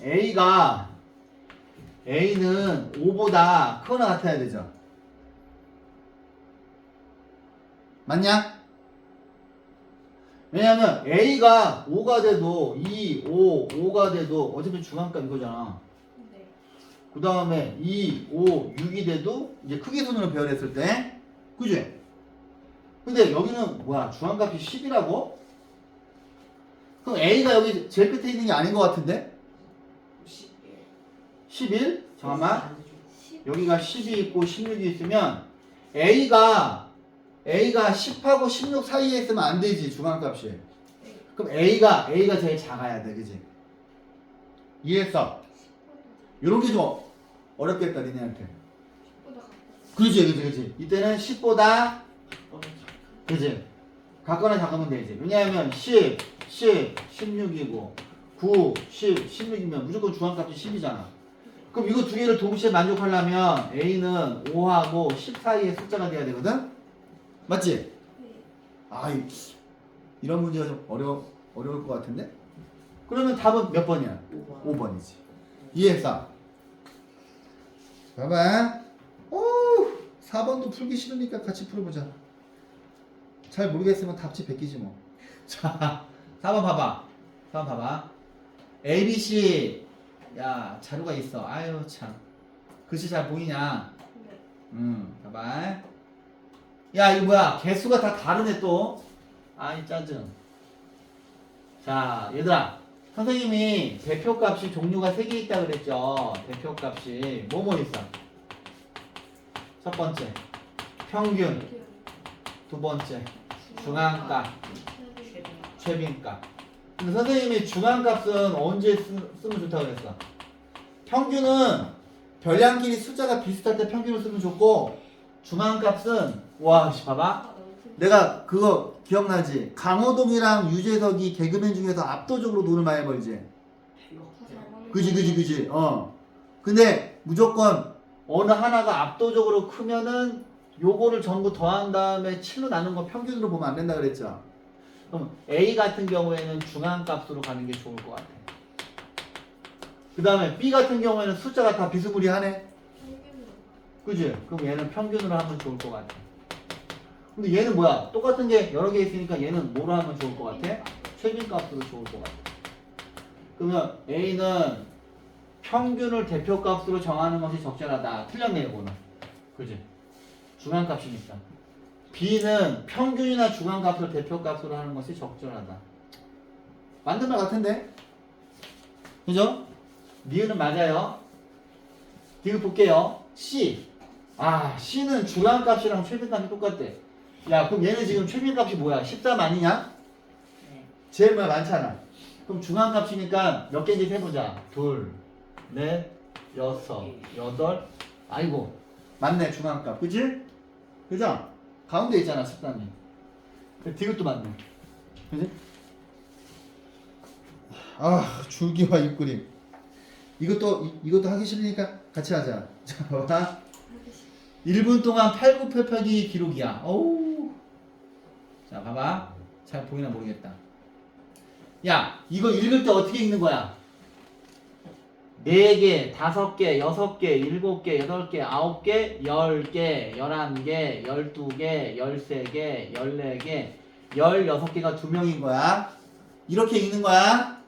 A는 5보다 크거나 같아야 되죠. 맞냐? 왜냐면 A가 5가 돼도 5가 돼도 어차피 중앙값 이거잖아. 네. 그 다음에 2, 5, 6이 돼도 이제 크기순으로 배열했을 때 그지? 근데 여기는 뭐야 중앙값이 10이라고? 그럼 A가 여기 제일 끝에 있는 게 아닌 것 같은데? 11? 잠깐만 여기가 10이 있고 16이 있으면 A가 10하고 16 사이에 있으면 안 되지 중앙값이. 그럼 A가 제일 작아야 돼 그지? 이해했어? 요런 게 좀 어렵겠다 니네한테. 10보다 같고. 그지. 이때는 10보다 그지? 같거나 작으면 되지. 왜냐하면 10, 16이고 9, 10, 16이면 무조건 중앙값이 10이잖아. 그럼 이거 두 개를 동시에 만족하려면 A는 5하고 10 사이의 숫자가 돼야 되거든? 맞지? 네. 이런 문제가 좀 어려울 것 같은데? 그러면 답은 몇 번이야? 5번이지. 이해했어? 봐봐. 4번도 풀기 싫으니까 같이 풀어보자. 잘 모르겠으면 답지 베끼지 뭐. 자, 4번 봐봐. ABC. 야, 자료가 있어. 아유, 참. 글씨 잘 보이냐? 네. 봐봐. 야, 이거 뭐야? 개수가 다 다르네, 또. 아이, 짜증. 자, 얘들아. 선생님이 대표값이 종류가 3개 있다 그랬죠? 대표값이. 뭐뭐 있어? 첫 번째. 평균. 두 번째. 중앙값. 최빈값. 근데 선생님이 중앙값은 언제 쓰면 좋다고 그랬어? 평균은 별량끼리 숫자가 비슷할 때 평균을 쓰면 좋고 중앙값은 봐봐. 내가 그거 기억나지? 강호동이랑 유재석이 개그맨 중에서 압도적으로 돈을 많이 벌지. 그지. 근데 무조건 어느 하나가 압도적으로 크면은 요거를 전부 더한 다음에 7로 나눈 거 평균으로 보면 안 된다 그랬죠? 그럼 A 같은 경우에는 중앙값으로 가는 게 좋을 것 같아. 그 다음에 B 같은 경우에는 숫자가 다 비스무리하네? 그지? 그럼 얘는 평균으로 하면 좋을 것 같아. 근데 얘는 뭐야? 똑같은 게 여러 개 있으니까 얘는 뭐로 하면 좋을 것 같아? 최빈값으로 좋을 것 같아. 그러면 A는 평균을 대표값으로 정하는 것이 적절하다. 틀렸네 이거는. 그지? 중앙값이니까. B는 평균이나 중앙값을 대표값으로 하는 것이 적절하다. 맞는 말 같은데? 그죠? 니은은 맞아요. 디귿 볼게요. C. 아, C는 중앙값이랑 최빈값이 똑같대. 야, 그럼 얘는 지금 최빈값이 뭐야? 13 아니냐? 네. 제일 뭐야? 많잖아. 그럼 중앙값이니까 몇 개인지 세보자. 둘, 넷, 여섯, 여덟. 아이고, 맞네, 중앙값. 그치? 그죠? 가운데 있잖아, 13이. 디귿도 맞네. 그지? 아, 줄기와 입그림. 이것도 하기 싫으니까 같이 하자. 자, 봐봐. 1분 동안 팔굽혀펴기 기록이야. 어우. 자, 봐봐. 잘 보이나 모르겠다. 야, 이거 읽을 때 어떻게 읽는 거야? 4개, 5개, 6개, 7개, 8개, 9개, 10개, 11개, 12개, 13개, 14개, 16개가 2명인 거야. 이렇게 읽는 거야.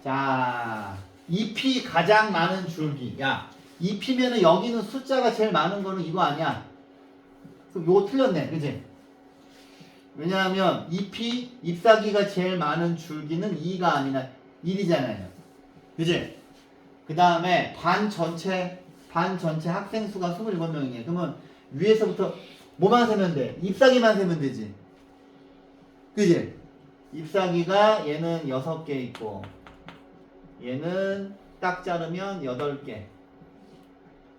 자, 잎이 가장 많은 줄기. 야, 잎이면은 여기는 숫자가 제일 많은 거는 이거 아니야. 그럼 요거 틀렸네. 그지? 왜냐하면 잎사귀가 제일 많은 줄기는 2가 아니라 1이잖아요. 그지? 그 다음에 반 전체 학생 수가 27명이에요. 그러면 위에서부터 뭐만 세면 돼? 잎사귀만 세면 되지. 그지? 잎사귀가 얘는 6개 있고 얘는 딱 자르면 8개,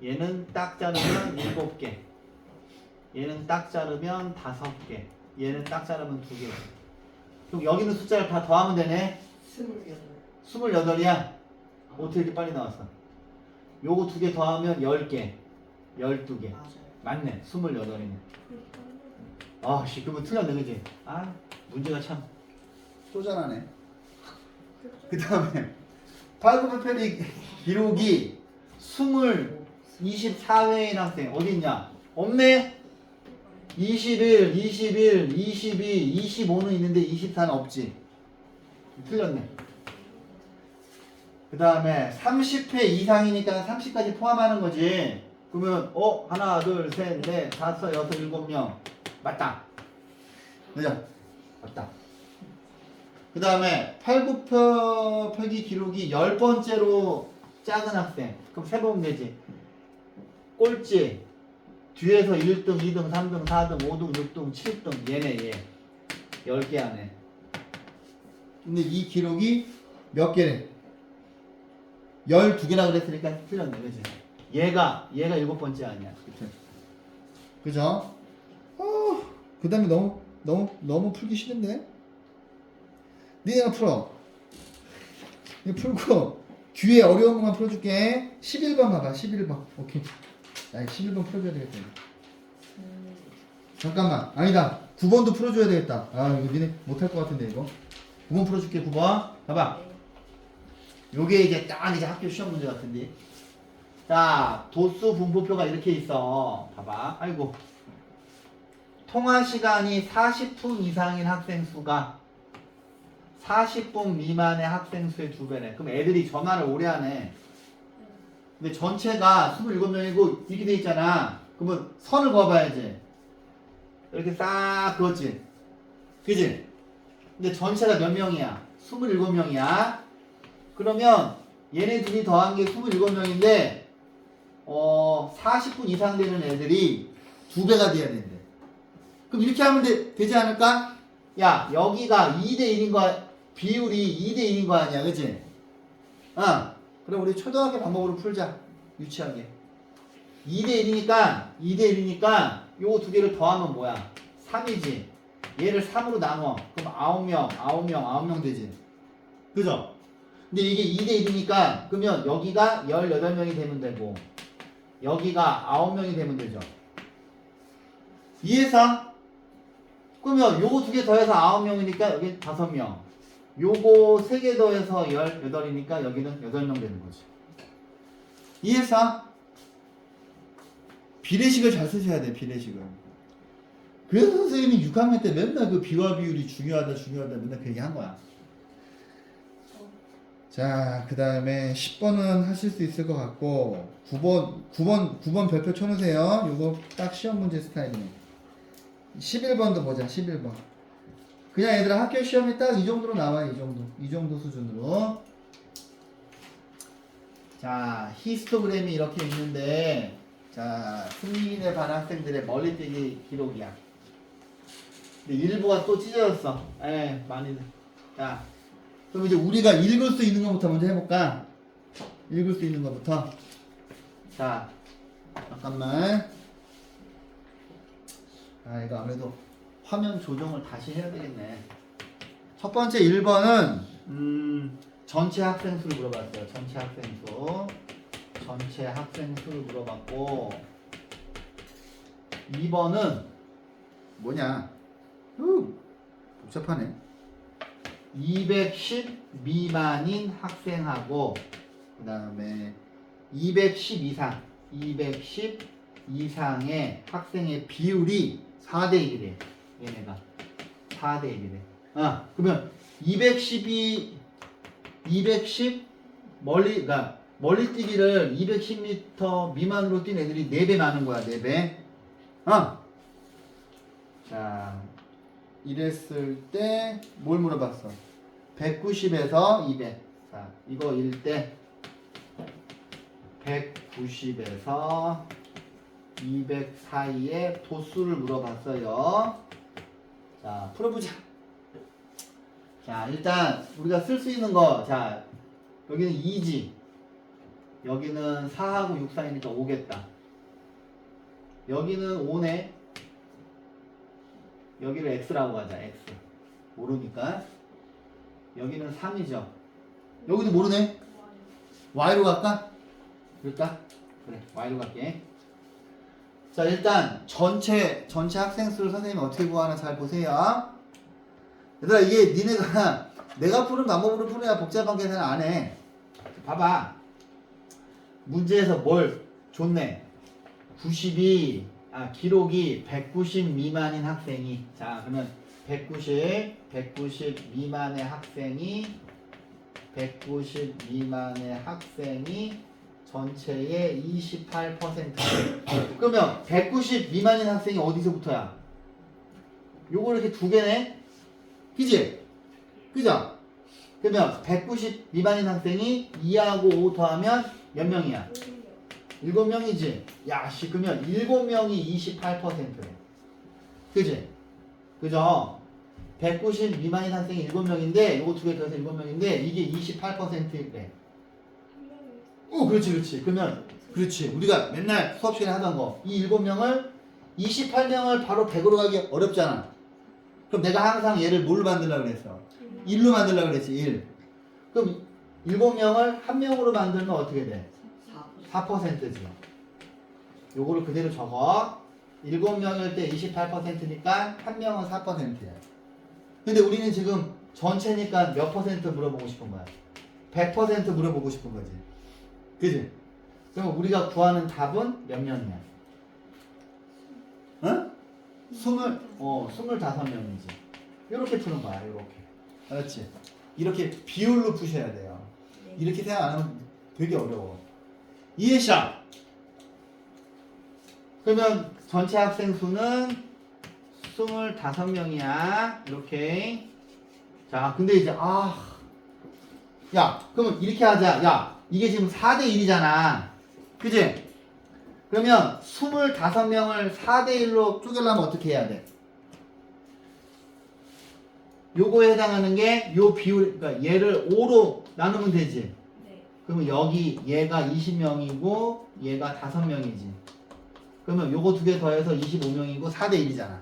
얘는 딱 자르면 7개, 얘는 딱 자르면 5개, 얘는 딱 자르면 2개. 그럼 여기 있는 숫자를 다 더하면 되네. 28. 28이야? 어떻게 이렇게 빨리 나왔어? 요거 2개 더하면 10개, 12개. 맞아요. 맞네, 28이네. 아, 씨, 그러면 틀렸네, 그지? 아, 문제가 참 쪼잔하네. 그 다음에 팔굽혀펴기 기록이 24회인 학생 어디 있냐? 없네? 21, 22, 25는 있는데 24는 없지. 틀렸네. 그 다음에 30회 이상이니까 30까지 포함하는 거지. 그러면 하나, 둘, 셋, 넷, 다섯, 여섯, 7명. 맞다. 그죠? 맞다. 그 다음에 팔굽혀펴기 기록이 10번째로 작은 학생. 그럼 세보면 되지. 꼴찌. 뒤에서 1등, 2등, 3등, 4등, 5등, 6등, 7등. 얘네, 얘. 10개 안에. 근데 이 기록이 몇 개래? 12개라 그랬으니까 틀렸네. 그지? 얘가 7번째 아니야. 그죠? 그 다음에 너무 풀기 싫은데? 니네가 풀어. 이거 풀고 뒤에 어려운 것만 풀어줄게. 11번 봐봐. 11번. 오케이. 야, 11번 풀어줘야 되겠다. 잠깐만. 아니다. 9번도 풀어줘야 되겠다. 아, 이거 니네 못할 것 같은데 이거. 9번 풀어줄게. 9번. 봐봐. 요게 이제 딱 이제 학교 시험 문제 같은데. 자, 도수 분포표가 이렇게 있어. 봐봐. 아이고. 통화 시간이 40분 이상인 학생 수가 40분 미만의 학생 수의 2배네. 그럼 애들이 전화를 오래 하네. 근데 전체가 27명이고 이렇게 돼 있잖아. 그러면 선을 그어봐야지. 이렇게 싹 그었지. 그지? 근데 전체가 몇 명이야? 27명이야. 그러면 얘네 둘이 더한 게 27명인데 40분 이상 되는 애들이 2배가 돼야 된대. 그럼 이렇게 하면 되지 않을까? 야, 여기가 2대1인 거야. 비율이 2대1인 거 아니야. 그치? 그럼 우리 초등학교 방법으로 풀자. 유치하게. 2대1이니까 요거 2개를 더하면 뭐야? 3이지. 얘를 3으로 나눠. 그럼 9명 되지. 그죠? 근데 이게 2대1이니까 그러면 여기가 18명이 되면 되고 여기가 9명이 되면 되죠. 이해해서? 그러면 요거 2개 더해서 9명이니까 여기 5명. 요거 3개 더해서 18이니까 여기는 8명 되는 거지. 이해해서? 비례식을 잘 쓰셔야 돼, 비례식을. 그래서 선생님이 6학년 때 맨날 그 비와 비율이 중요하다 맨날 그 얘기 한 거야. 자, 그 다음에 10번은 하실 수 있을 것 같고 9번 별표 쳐놓으세요. 요거 딱 시험 문제 스타일이네. 11번도 보자. 11번. 그냥 얘들아 학교 시험이 딱 이 정도로 나와요. 이 정도 수준으로. 자, 히스토그램이 이렇게 있는데 자, 승민에 반 학생들의 멀리뛰기 기록이야. 근데 일부가 또 찢어졌어. 많이. 자, 그럼 이제 우리가 읽을 수 있는 것부터 먼저 해볼까? 읽을 수 있는 것부터. 자, 잠깐만. 이거 아무래도 화면 조정을 다시 해야 되겠네. 첫 번째 1번은 전체 학생 수를 물어봤어요. 전체 학생 수. 전체 학생 수를 물어봤고 2번은 뭐냐? 복잡하네. 210 미만인 학생하고 그 다음에 210 이상의 학생의 비율이 4대 1이래. 얘네가 4대 1이래. 그러면 210 그러니까 멀리뛰기를 210m 미만으로 뛴 애들이 4배 많은 거야. 4배. 자, 이랬을 때 뭘 물어봤어? 190에서 200. 자, 이거 일 때 190에서 200 사이의 도수를 물어봤어요. 자, 풀어보자. 자, 일단 우리가 쓸 수 있는 거, 자, 여기는 2지. 여기는 4하고 6 사이니까 5겠다. 여기는 5네. 여기를 x라고 하자. x. 모르니까. 여기는 3이죠. 여기도 모르네. y로 갈까? 그럴까? 그래, y로 갈게. 자, 일단 전체 학생 수를 선생님이 어떻게 구하나 잘 보세요. 얘들아, 이게 니네가 내가 푸는 방법으로 푸느냐 복잡한 계산을 안 해. 봐봐. 문제에서 뭘 줬네. 기록이 190 미만인 학생이. 자, 그러면 190 미만의 학생이 전체의 28%. 그러면 190 미만인 학생이 어디서부터야? 요거 이렇게 두 개네? 그지? 그죠? 그러면 190 미만인 학생이 2하고 5 더하면 몇 명이야? 7명이지? 야, 그러면 7명이 28%래. 그지? 그죠? 190 미만인 학생이 7명인데, 요거 두 개 더해서 7명인데, 이게 28%래. 그렇지. 그러면, 그렇지. 우리가 맨날 수업 시간에 하던 거. 이 7명을, 28명을 바로 100으로 가기 어렵잖아. 그럼 내가 항상 얘를 뭘로 만들려고 그랬어? 1로 만들려고 그랬지, 1. 그럼 7명을 한 명으로 만들면 어떻게 돼? 4%지. 요거를 그대로 적어. 7명일 때 28%니까 한 명은 4%야. 근데 우리는 지금 전체니까 몇 퍼센트 물어보고 싶은 거야? 100% 물어보고 싶은 거지. 그지? 그럼 우리가 구하는 답은 몇 명이야? 응? 25명이지. 이렇게 푸는 거야, 이렇게. 알았지? 이렇게 비율로 푸셔야 돼요. 이렇게 생각 안 하면 되게 어려워. 이해샤? 그러면 전체 학생 수는 25명이야. 이렇게. 자, 근데 이제, 야, 그러면 이렇게 하자. 야, 이게 지금 4대 1이잖아. 그지? 그러면 25명을 4대 1로 쪼개려면 어떻게 해야 돼? 요거에 해당하는 게 요 비율, 그러니까 얘를 5로 나누면 되지. 네. 그러면 여기 얘가 20명이고 얘가 5명이지. 그러면 요거 두 개 더해서 25명이고 4대 1이잖아.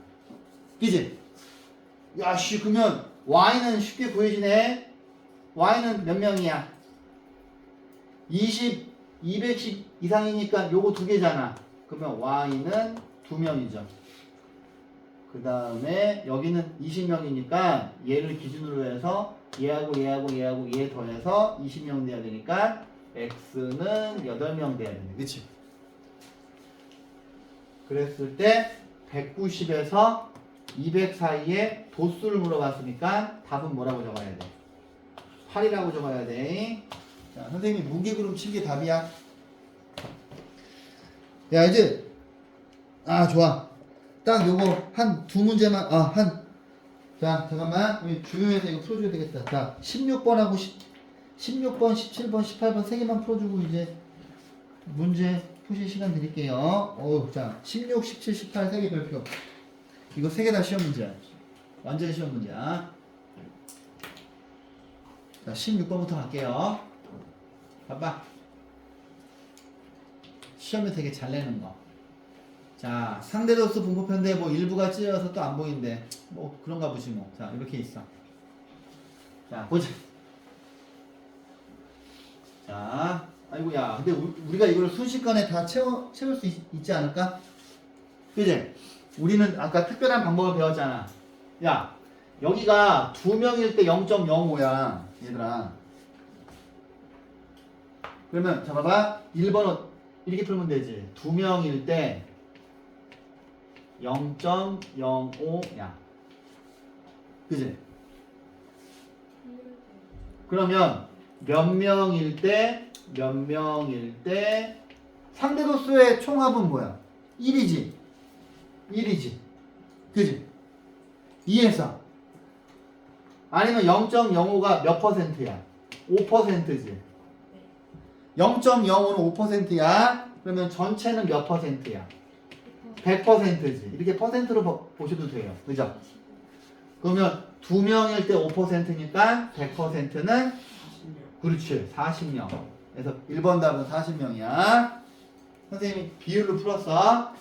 그지? 야, 그러면 y는 쉽게 구해지네. y는 몇 명이야? 210 이상이니까 요거 두 개잖아. 그러면 y는 2명이죠. 그 다음에 여기는 20명이니까 얘를 기준으로 해서 얘하고 얘 더해서 20명 돼야 되니까 x는 8명 돼야 되네. 그치? 그랬을 때 190에서 200 사이에 도수를 물어봤으니까 답은 뭐라고 적어야 돼? 8이라고 적어야 돼. 자, 선생님이 무게그룹 친 게 답이야. 야, 이제 좋아. 딱 요거 한 두 문제만 자, 잠깐만. 우리 조용해서 이거 풀어줘야 되겠다. 자, 16번하고 16번, 17번, 18번 세 개만 풀어주고 이제 문제 푸시 시간 드릴게요. 자, 16, 17, 18 세 개 별표. 이거 세 개 다 시험 문제야. 완전 시험 문제야. 자, 16번부터 갈게요. 봐봐. 시험에 되게 잘 내는 거. 자, 상대도수 분포편인데 뭐 일부가 찢어서 또 안 보이는데 뭐 그런가 보지 뭐. 자, 이렇게 있어. 자, 보자. 자, 아이고야. 근데 우리가 이걸 순식간에 다 채울 수 있지 않을까? 그지? 우리는 아까 특별한 방법을 배웠잖아. 야, 여기가 2명일 때 0.05야. 얘들아. 그러면, 자, 봐봐. 1번은 이렇게 풀면 되지. 2명일 때 0.05야. 그지? 그러면 몇 명일 때 상대도수의 총합은 뭐야? 1이지. 1이지. 그지? 이해했어? 아니면 0.05가 몇 퍼센트야? 5%지. 0.05는 5%야. 그러면 전체는 몇 퍼센트야? 100%지. 이렇게 퍼센트로 보셔도 돼요. 그죠? 그러면 2명일 때 5%니까 100%는 그렇지. 40명. 그래서 1번 답은 40명이야. 선생님이 비율로 풀었어.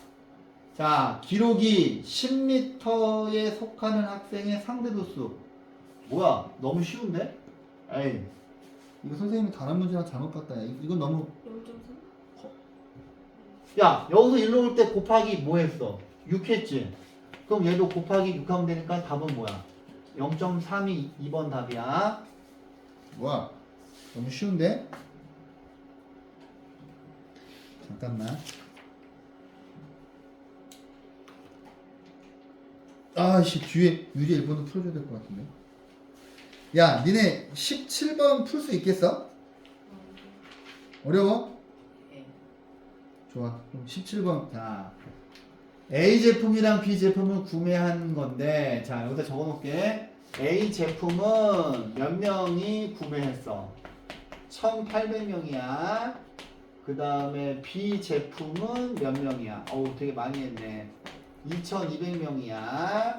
자, 기록이 10m에 속하는 학생의 상대도수. 뭐야? 너무 쉬운데? 에이. 이거 선생님이 다른 문제랑 잘못 봤다. 이건 너무. 0.3? 야, 여기서 일로 올 때 곱하기 뭐 했어? 6 했지? 그럼 얘도 곱하기 6 하면 되니까 답은 뭐야? 0.32 2번 답이야. 뭐야? 너무 쉬운데? 잠깐만. 아씨, 뒤에 유리 1번도 풀어줘야 될 것 같은데. 야, 니네 17번 풀 수 있겠어? 어려워? 네. 좋아. 그럼 17번. 자, A 제품이랑 B 제품을 구매한 건데, 자, 여기다 적어 놓을게. A 제품은 몇 명이 구매했어? 1800명이야. 그 다음에 B 제품은 몇 명이야? 어우, 되게 많이 했네. 2200명이야.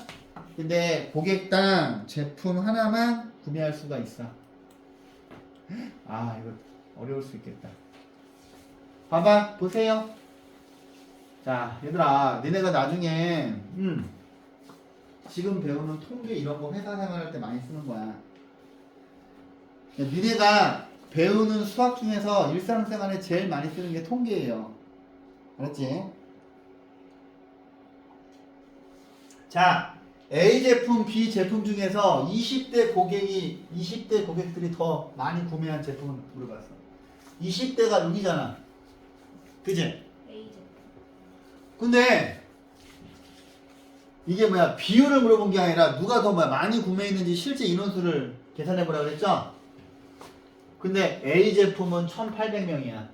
근데 고객당 제품 하나만 구매할 수가 있어. 아, 이거 어려울 수 있겠다. 봐봐, 보세요. 자, 얘들아, 니네가 나중에 지금 배우는 통계 이런 거 회사 생활할 때 많이 쓰는 거야. 니네가 배우는 수학 중에서 일상생활에 제일 많이 쓰는 게 통계예요. 알았지? 자, A 제품, B 제품 중에서 20대 고객들이 더 많이 구매한 제품을 물어봤어. 20대가 여기잖아. 그지? A 제품. 근데 이게 뭐야? 비율을 물어본 게 아니라 누가 더 많이 구매했는지 실제 인원수를 계산해 보라고 그랬죠? 근데 A 제품은 1800명이야.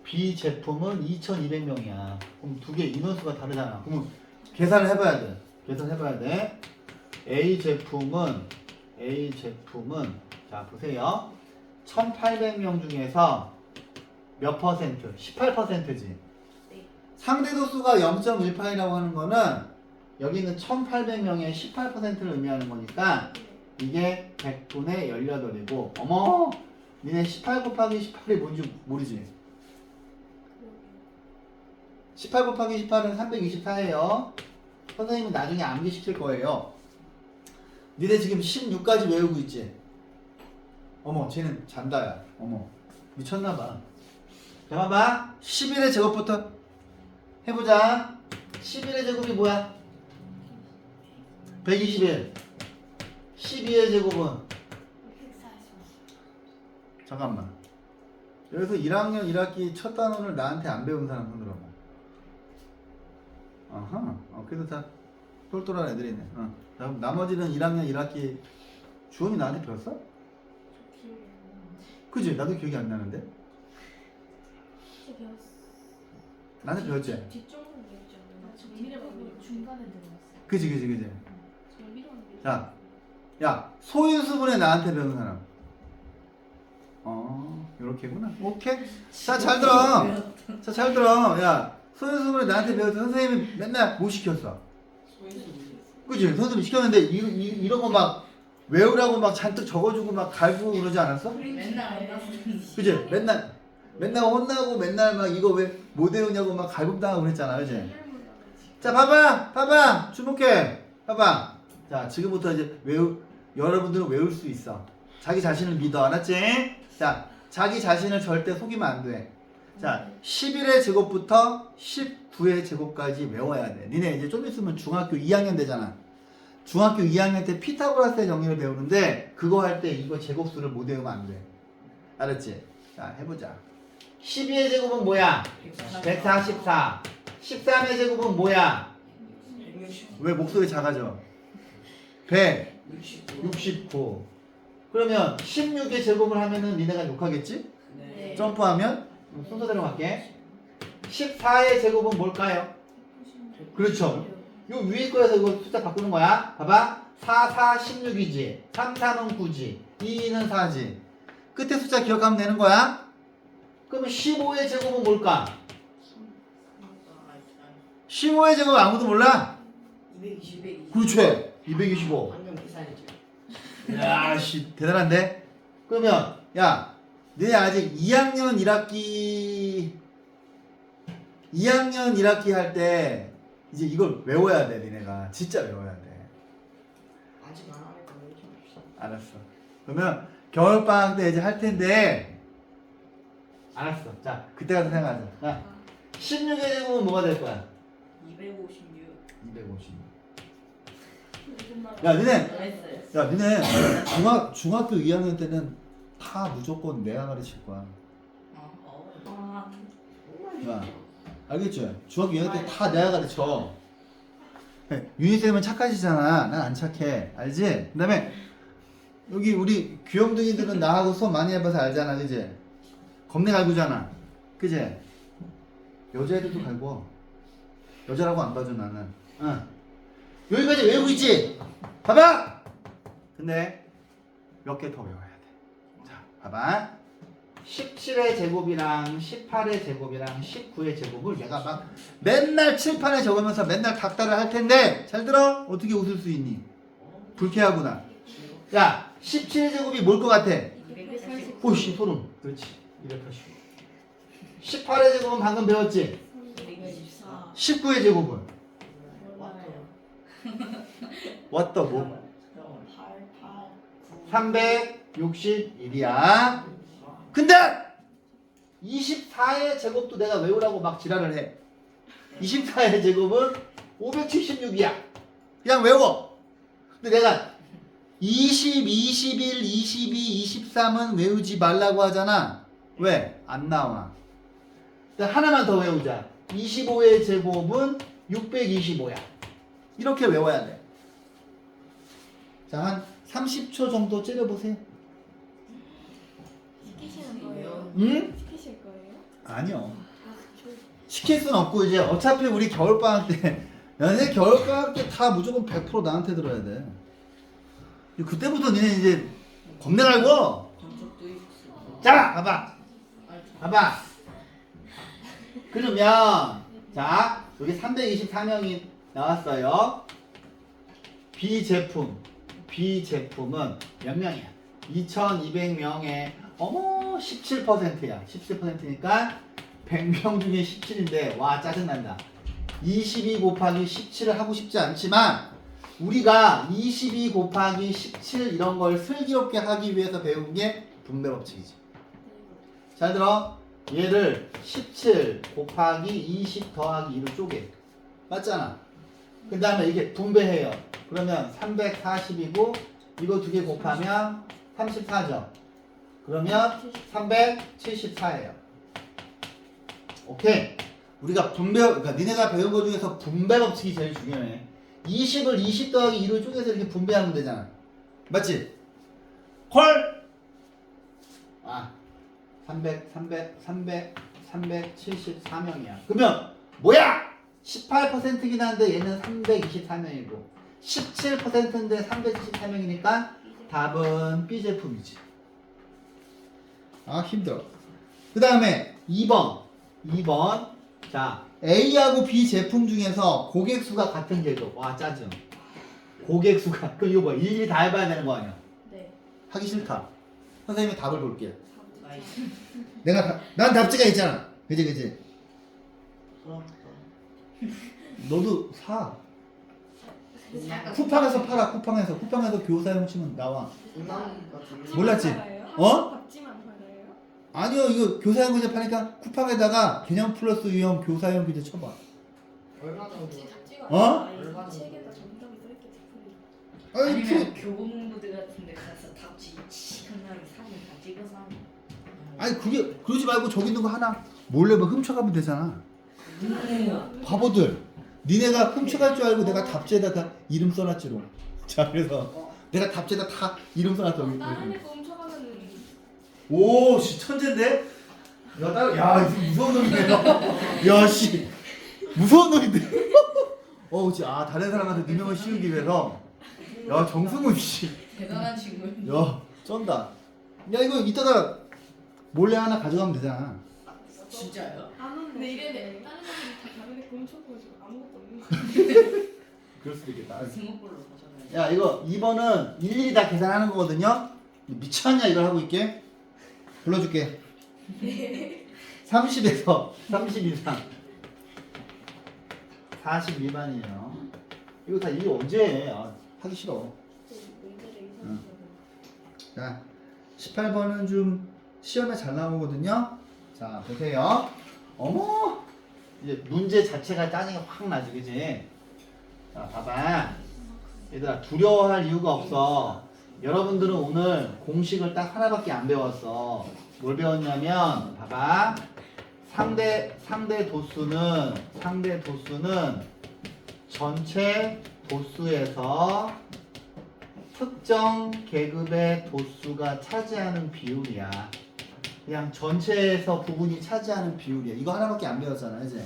B 제품은 2200명이야. 그럼 두 개 인원수가 다르잖아. 그럼 계산을 해봐야 돼. 계산해봐야 돼. A 제품은 자 보세요. 1800명 중에서 몇 퍼센트? 18%지. 네. 상대도수가 0.18이라고 하는 거는 여기 있는 1800명의 18%를 의미하는 거니까 이게 100분의 18이고 어머! 니네 18 곱하기 18이 뭔지 모르지? 18 곱하기 18은 324예요. 선생님은 나중에 암기시킬 거예요. 니네 지금 16까지 외우고 있지? 어머, 쟤는 잔다야. 어머, 미쳤나봐. 자, 봐봐. 11의 제곱부터 해보자. 11의 제곱이 뭐야? 121. 12의 제곱은? 140. 잠깐만. 여기서 1학년 1학기 첫 단원을 나한테 안 배운 사람 손들어봐. 아하. 그래도 다 똘똘한 애들이네. 그럼 나머지는 1학년 1학기 주원이 나한테 배웠어? 기억이 안 나는데. 그지? 나도 기억이 안 나는데. 혹시 배웠어? 나한테 배웠지? 뒷쪽은 배웠지 않나? 저 뒷부분 중간에 들어갔어. 그지. 저 위로는 배웠어. 자, 야, 소인수분에 나한테 배운 사람. 이렇게구나. 오케이. 자, 잘 들어. 자, 잘 들어. 야, 소연수문에 나한테 배웠던 선생님이 맨날 뭐 시켰어? 그치? 선생님이 시켰는데 이런 거 막 외우라고 막 잔뜩 적어주고 막 갈고 그러지 않았어? 맨날 그치? 맨날 혼나고 맨날 막 이거 왜 못 외우냐고 막 갈굼당하고 그랬잖아. 그치? 자, 봐봐. 주목해. 봐봐. 자, 지금부터 이제 여러분들은 외울 수 있어. 자기 자신을 믿어. 알았지? 자, 자기 자신을 절대 속이면 안 돼. 자, 11의 제곱부터 19의 제곱까지 외워야 돼. 니네 이제 좀 있으면 중학교 2학년 되잖아. 중학교 2학년 때 피타고라스의 정리를 배우는데 그거 할 때 이거 제곱수를 못 외우면 안 돼. 알았지? 자, 해보자. 12의 제곱은 뭐야? 144. 13의 제곱은 뭐야? 왜 목소리 작아져? 169. 그러면 16의 제곱을 하면은 니네가 욕하겠지? 네. 점프하면 순서대로 갈게. 14의 제곱은 뭘까요? 그렇죠. 요 위에 거에서 이거 숫자 바꾸는 거야. 봐봐. 4, 4, 16이지. 3, 4는 9지. 2, 2는 4지. 끝에 숫자 기억하면 되는 거야. 그러면 15의 제곱은 뭘까? 15의 제곱 아무도 몰라? 220. 그렇지. 225. 방금 계산했죠. 야, 씨, 대단한데? 그러면, 야, 너네 아직 2학년 1학기 할 때, 이제 이걸 외워야 돼, 니네가. 진짜 외워야 돼. 아직 안 하니까 왜 이렇게 없어? 알았어. 그러면, 겨울방학 때 이제 할 텐데, 알았어. 자, 그때 가서 생각하자. 자, 16의 제곱은 뭐가 될 거야? 256. 256. 야, 니네, 야, 니네 중학교 2학년 때는 다 무조건 내가 가르칠 거야. 야, 알겠지? 중학교 2학년 때 다 내가 가르쳐. 유니쌤은 착하시잖아. 난 안 착해. 알지? 그 다음에 여기 우리 귀염둥이들은 나하고 수업 많이 해봐서 알잖아. 그지? 겁내 갈구잖아. 그지? 여자애들도 갈고. 여자라고 안 봐줘 나는. 응. 여기까지 외우고 있지? 봐봐! 근데 몇 개 더 외워야 돼. 자, 봐봐. 17의 제곱이랑 18의 제곱이랑 19의 제곱을 내가 막 맨날 칠판에 적으면서 맨날 닥달을 할 텐데 잘 들어? 어떻게 웃을 수 있니? 불쾌하구나. 야, 17의 제곱이 뭘 것 같아? 280. 오씨, 소름. 그렇지. 280. 18의 제곱은 방금 배웠지? 224. 19의 제곱은? 맞아요. 왔다 뭐? 8, 361이야. 근데 24의 제곱도 내가 외우라고 막 지랄을 해. 24의 제곱은 576이야. 그냥 외워. 근데 내가 20, 21, 22, 23은 외우지 말라고 하잖아. 왜? 안 나와. 근데 하나만 더 외우자. 25의 제곱은 625야. 이렇게 외워야 돼. 자, 한 30초 정도 째려보세요. 시키시는 거예요? 응? 시키실 거예요? 아니요. 아, 저 시킬 순 없고 이제 어차피 우리 겨울방학 때 너네 겨울방학 때 다 무조건 100% 나한테 들어야 돼. 그때부터 니네 이제 겁내 갈고. 전적도 있어. 자, 봐봐. 그러면 자, 여기 324명이 나왔어요. B제품은 몇 명이야? 2200명에 어머 17%야. 17%니까 100명 중에 17인데 와 짜증난다. 22 곱하기 17을 하고 싶지 않지만 우리가 22 곱하기 17 이런 걸 슬기롭게 하기 위해서 배운 게 분배 법칙이지. 잘 들어. 얘를 17 곱하기 20 더하기 2로 쪼개. 맞잖아. 그 다음에 이게 분배해요. 그러면 340이고 이거 두 개 곱하면 34죠. 그러면 374예요. 오케이. 우리가 그러니까 니네가 배운 거 중에서 분배 법칙이 제일 중요해. 20을 20 더하기 2로 쪼개서 이렇게 분배하면 되잖아. 맞지? 콜! 374명이야. 그러면 뭐야? 18%긴 한데 얘는 324명이고 17%인데 374명이니까 답은 B제품이지. 아 힘들어. 그 다음에 2번. 자, A하고 B 제품 중에서 고객 수가 같은 제조. 와, 짜증. 고객 수가. 그럼 이거 뭐 일일이 다 해봐야 되는 거 아니야? 네. 하기 싫다. 선생님이 답을 볼게요. 나이스. 난 답지가 있잖아. 그지? 그럼 너도 사. 약간 쿠팡에서 팔아. 쿠팡에서 교사용 치면 나와. 운항 같은 몰랐지? 팔아요? 어? 박지만 팔아요? 아니요, 이거 교사용 교재 파니까 쿠팡에다가 개념 플러스 유형 교사용 교재 쳐봐. 얼마 정도? 어? 얼마 정도? 책에다 정답이 써있게 제품이. 아니, 아니면 교보문고대 같은 데 가서 답지 시큰하게 사진 다 찍어서 하는 아니 그게 그러지 말고 저기 있는 거 하나 몰래 뭐 훔쳐가면 되잖아. 바보들. 니네가 훔쳐갈 줄 알고 내가 답지에다 다 이름 써놨지롱. 자, 그래서 내가 답지에다 다 이름 써놨어. 여기. 다른 애 거 훔쳐가면은 오, 씨, 천재인데? 야, 이거 무서운 놈이네. 야, 씨. 무서운 놈인데? 그치. 아, 다른 사람한테 누명을 씌우기 위해서. 야, 정승훈, 씨. 대단한 친구. 야, 쩐다. 야, 이거 이따가 몰래 하나 가져가면 되잖아. 진짜요? 안 오는데. 근데 이래 다른 애들이 다 다른 애거 훔쳐가지고 아무것도 없는 거. 그럴 수도 있겠다. 스모볼로 가져가야지. 야, 이거 2번은 일일이 다 계산하는 거거든요? 미쳤냐, 이걸 하고 있게? 불러줄게. 30에서 30 이상. 42반이에요. 이거 다 이게 언제 해? 아, 하기 싫어. 문제를 응. 이상해서. 자, 18번은 좀 시험에 잘 나오거든요? 자, 보세요. 어머! 이제 문제 자체가 짜증이 확 나지, 그지? 자, 봐봐. 얘들아, 두려워할 이유가 없어. 여러분들은 오늘 공식을 딱 하나밖에 안 배웠어. 뭘 배웠냐면, 봐봐. 상대 도수는 전체 도수에서 특정 계급의 도수가 차지하는 비율이야. 그냥 전체에서 부분이 차지하는 비율이야. 이거 하나밖에 안 배웠잖아, 이제.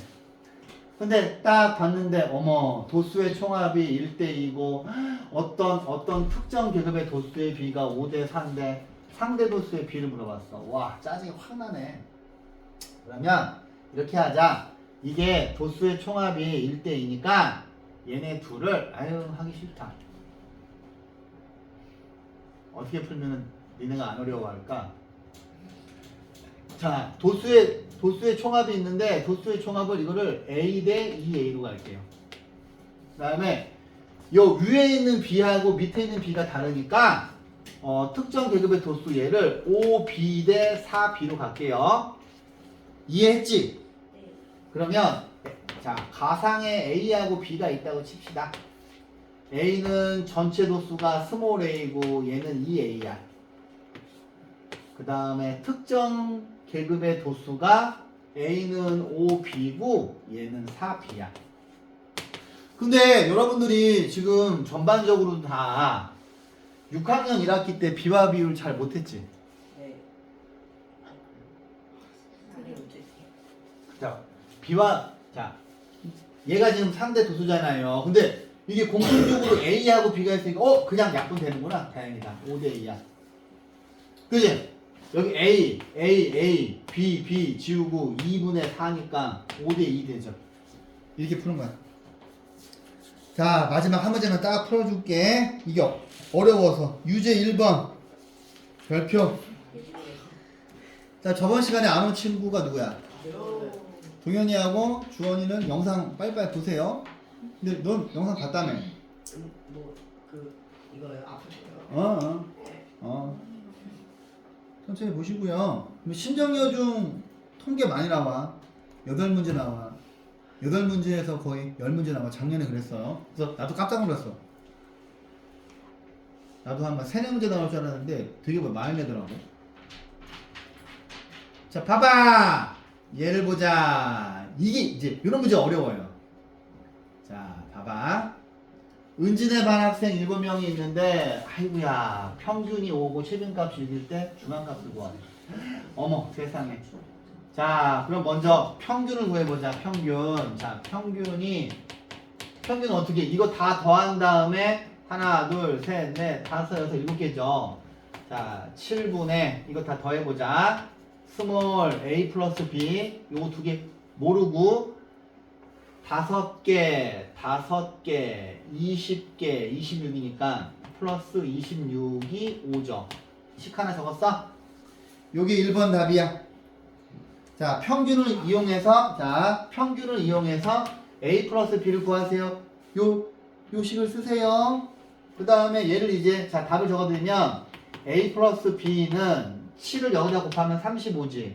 근데 딱 봤는데 어머 도수의 총합이 1대2고 어떤 특정 계급의 도수의 비가 5대4인데 상대 도수의 비를 물어봤어. 와 짜증이 확 나네. 그러면 이렇게 하자. 이게 도수의 총합이 1대2니까 얘네 둘을 아유 하기 싫다. 어떻게 풀면 니네가 안 어려워할까? 자, 도수의 총합이 있는데 도수의 총합을 이거를 A 대 2A로 갈게요. 그 다음에 요 위에 있는 B하고 밑에 있는 B가 다르니까 특정 계급의 도수 얘를 5B 대 4B로 갈게요. 이해했지? 그러면 자 가상의 A하고 B가 있다고 칩시다. A는 전체 도수가 스몰 a고 얘는 2A야. 그 다음에 특정 계급의 도수가 A는 5B고 얘는 4B야. 근데 여러분들이 지금 전반적으로 다 6학년 1학기 때 B와 비율 잘 못했지? 네. 자, 자, 얘가 지금 상대 도수잖아요. 근데 이게 공통적으로 A하고 B가 있으니까 그냥 약분 되는구나. 다행이다. 5대2야. 그지? 여기 A, B 지우고 2분의 4니까 5대2 되죠. 이렇게 푸는 거야. 자, 마지막 한 문제만 딱 풀어줄게. 이게 어려워서. 유제 1번. 별표. 자, 저번 시간에 안 온 친구가 누구야? 동현이하고 주원이는 영상 빨리빨리 보세요. 근데 넌 영상 봤다며? 이거요? 아프세요? 천천히 보시고요. 신정여중 통계 많이 나와. 8문제 나와. 8문제에서 거의 10문제 나와. 작년에 그랬어요. 그래서 나도 깜짝 놀랐어. 나도 한 3-4문제 나올 줄 알았는데 되게 많이 내더라고. 자, 봐봐! 얘를 보자. 이게 이제 이런 문제 어려워요. 자, 봐봐. 은진의 반 학생 7명이 있는데 아이고야 평균이 5고 최빈값 6일 때 중앙값을 구하네. 어머 세상에. 자 그럼 먼저 평균을 구해보자. 평균. 자 평균은 어떻게 이거 다 더한 다음에 하나 둘셋넷 다섯 여섯 7개죠. 자 7분의 이거 다 더해보자. 스몰 a 플러스 b 요거 두 개 모르고 5개 20개 26이니까 플러스 26이 5죠. 식 하나 적었어? 여기 1번 답이야. 자, 평균을 이용해서 a 플러스 b를 구하세요. 요 식을 쓰세요. 그 다음에 얘를 이제 자 답을 적어드리면 a 플러스 b는 7을 여기다 곱하면 35지.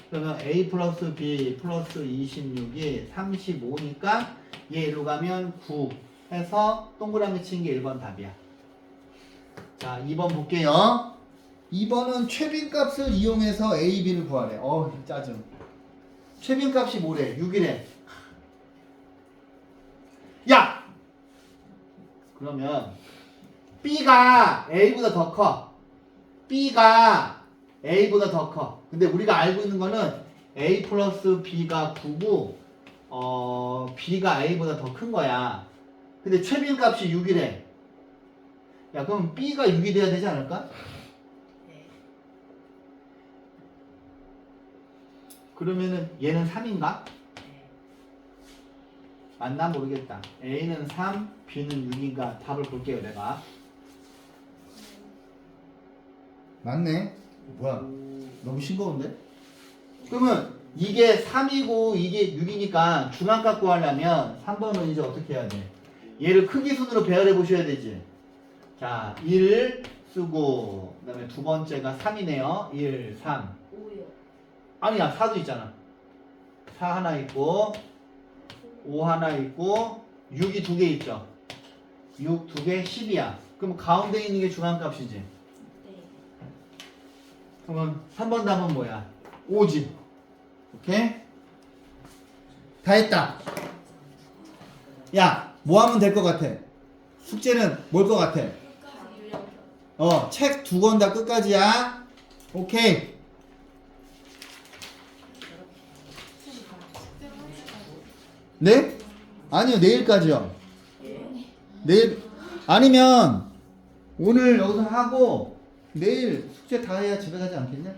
그러면 a 플러스 b 플러스 26이 35니까 얘 일로 가면 9 해서 동그라미 친 게 1번 답이야. 자, 2번 볼게요. 2번은 최빈값을 이용해서 a, b를 구하래. 짜증. 최빈값이 뭐래? 6이래. 야! 그러면 b가 a보다 더 커. b가 a보다 더 커. 근데 우리가 알고 있는 거는 a 플러스 b가 9고 b가 a보다 더 큰 거야. 근데 최빈값이 6이래. 야, 그럼 b가 6이 돼야 되지 않을까? 네. 그러면은 얘는 3인가? 네. 맞나 모르겠다. a는 3, b는 6인가? 답을 볼게요, 내가. 맞네. 뭐야? 너무 싱거운데? 그러면 이게 3이고 이게 6이니까 중앙값 구하려면 3번은 이제 어떻게 해야 돼? 얘를 크기 순으로 배열해 보셔야 되지. 자, 1 쓰고 그 다음에 두 번째가 3이네요. 1, 3. 5요. 아니야, 4도 있잖아. 4 하나 있고 5 하나 있고 6이 두 개 있죠. 6 두 개 10이야. 그럼 가운데 있는 게 중앙값이지. 네. 그러면 3번 답은 뭐야? 5지. 오케이? 다 했다. 야, 뭐 하면 될 것 같아? 숙제는 뭘 것 같아? 책 두 권 다 끝까지야. 오케이. 네? 아니요, 내일까지요. 내일 아니면 오늘 여기서 하고 내일 숙제 다 해야 집에 가지 않겠냐?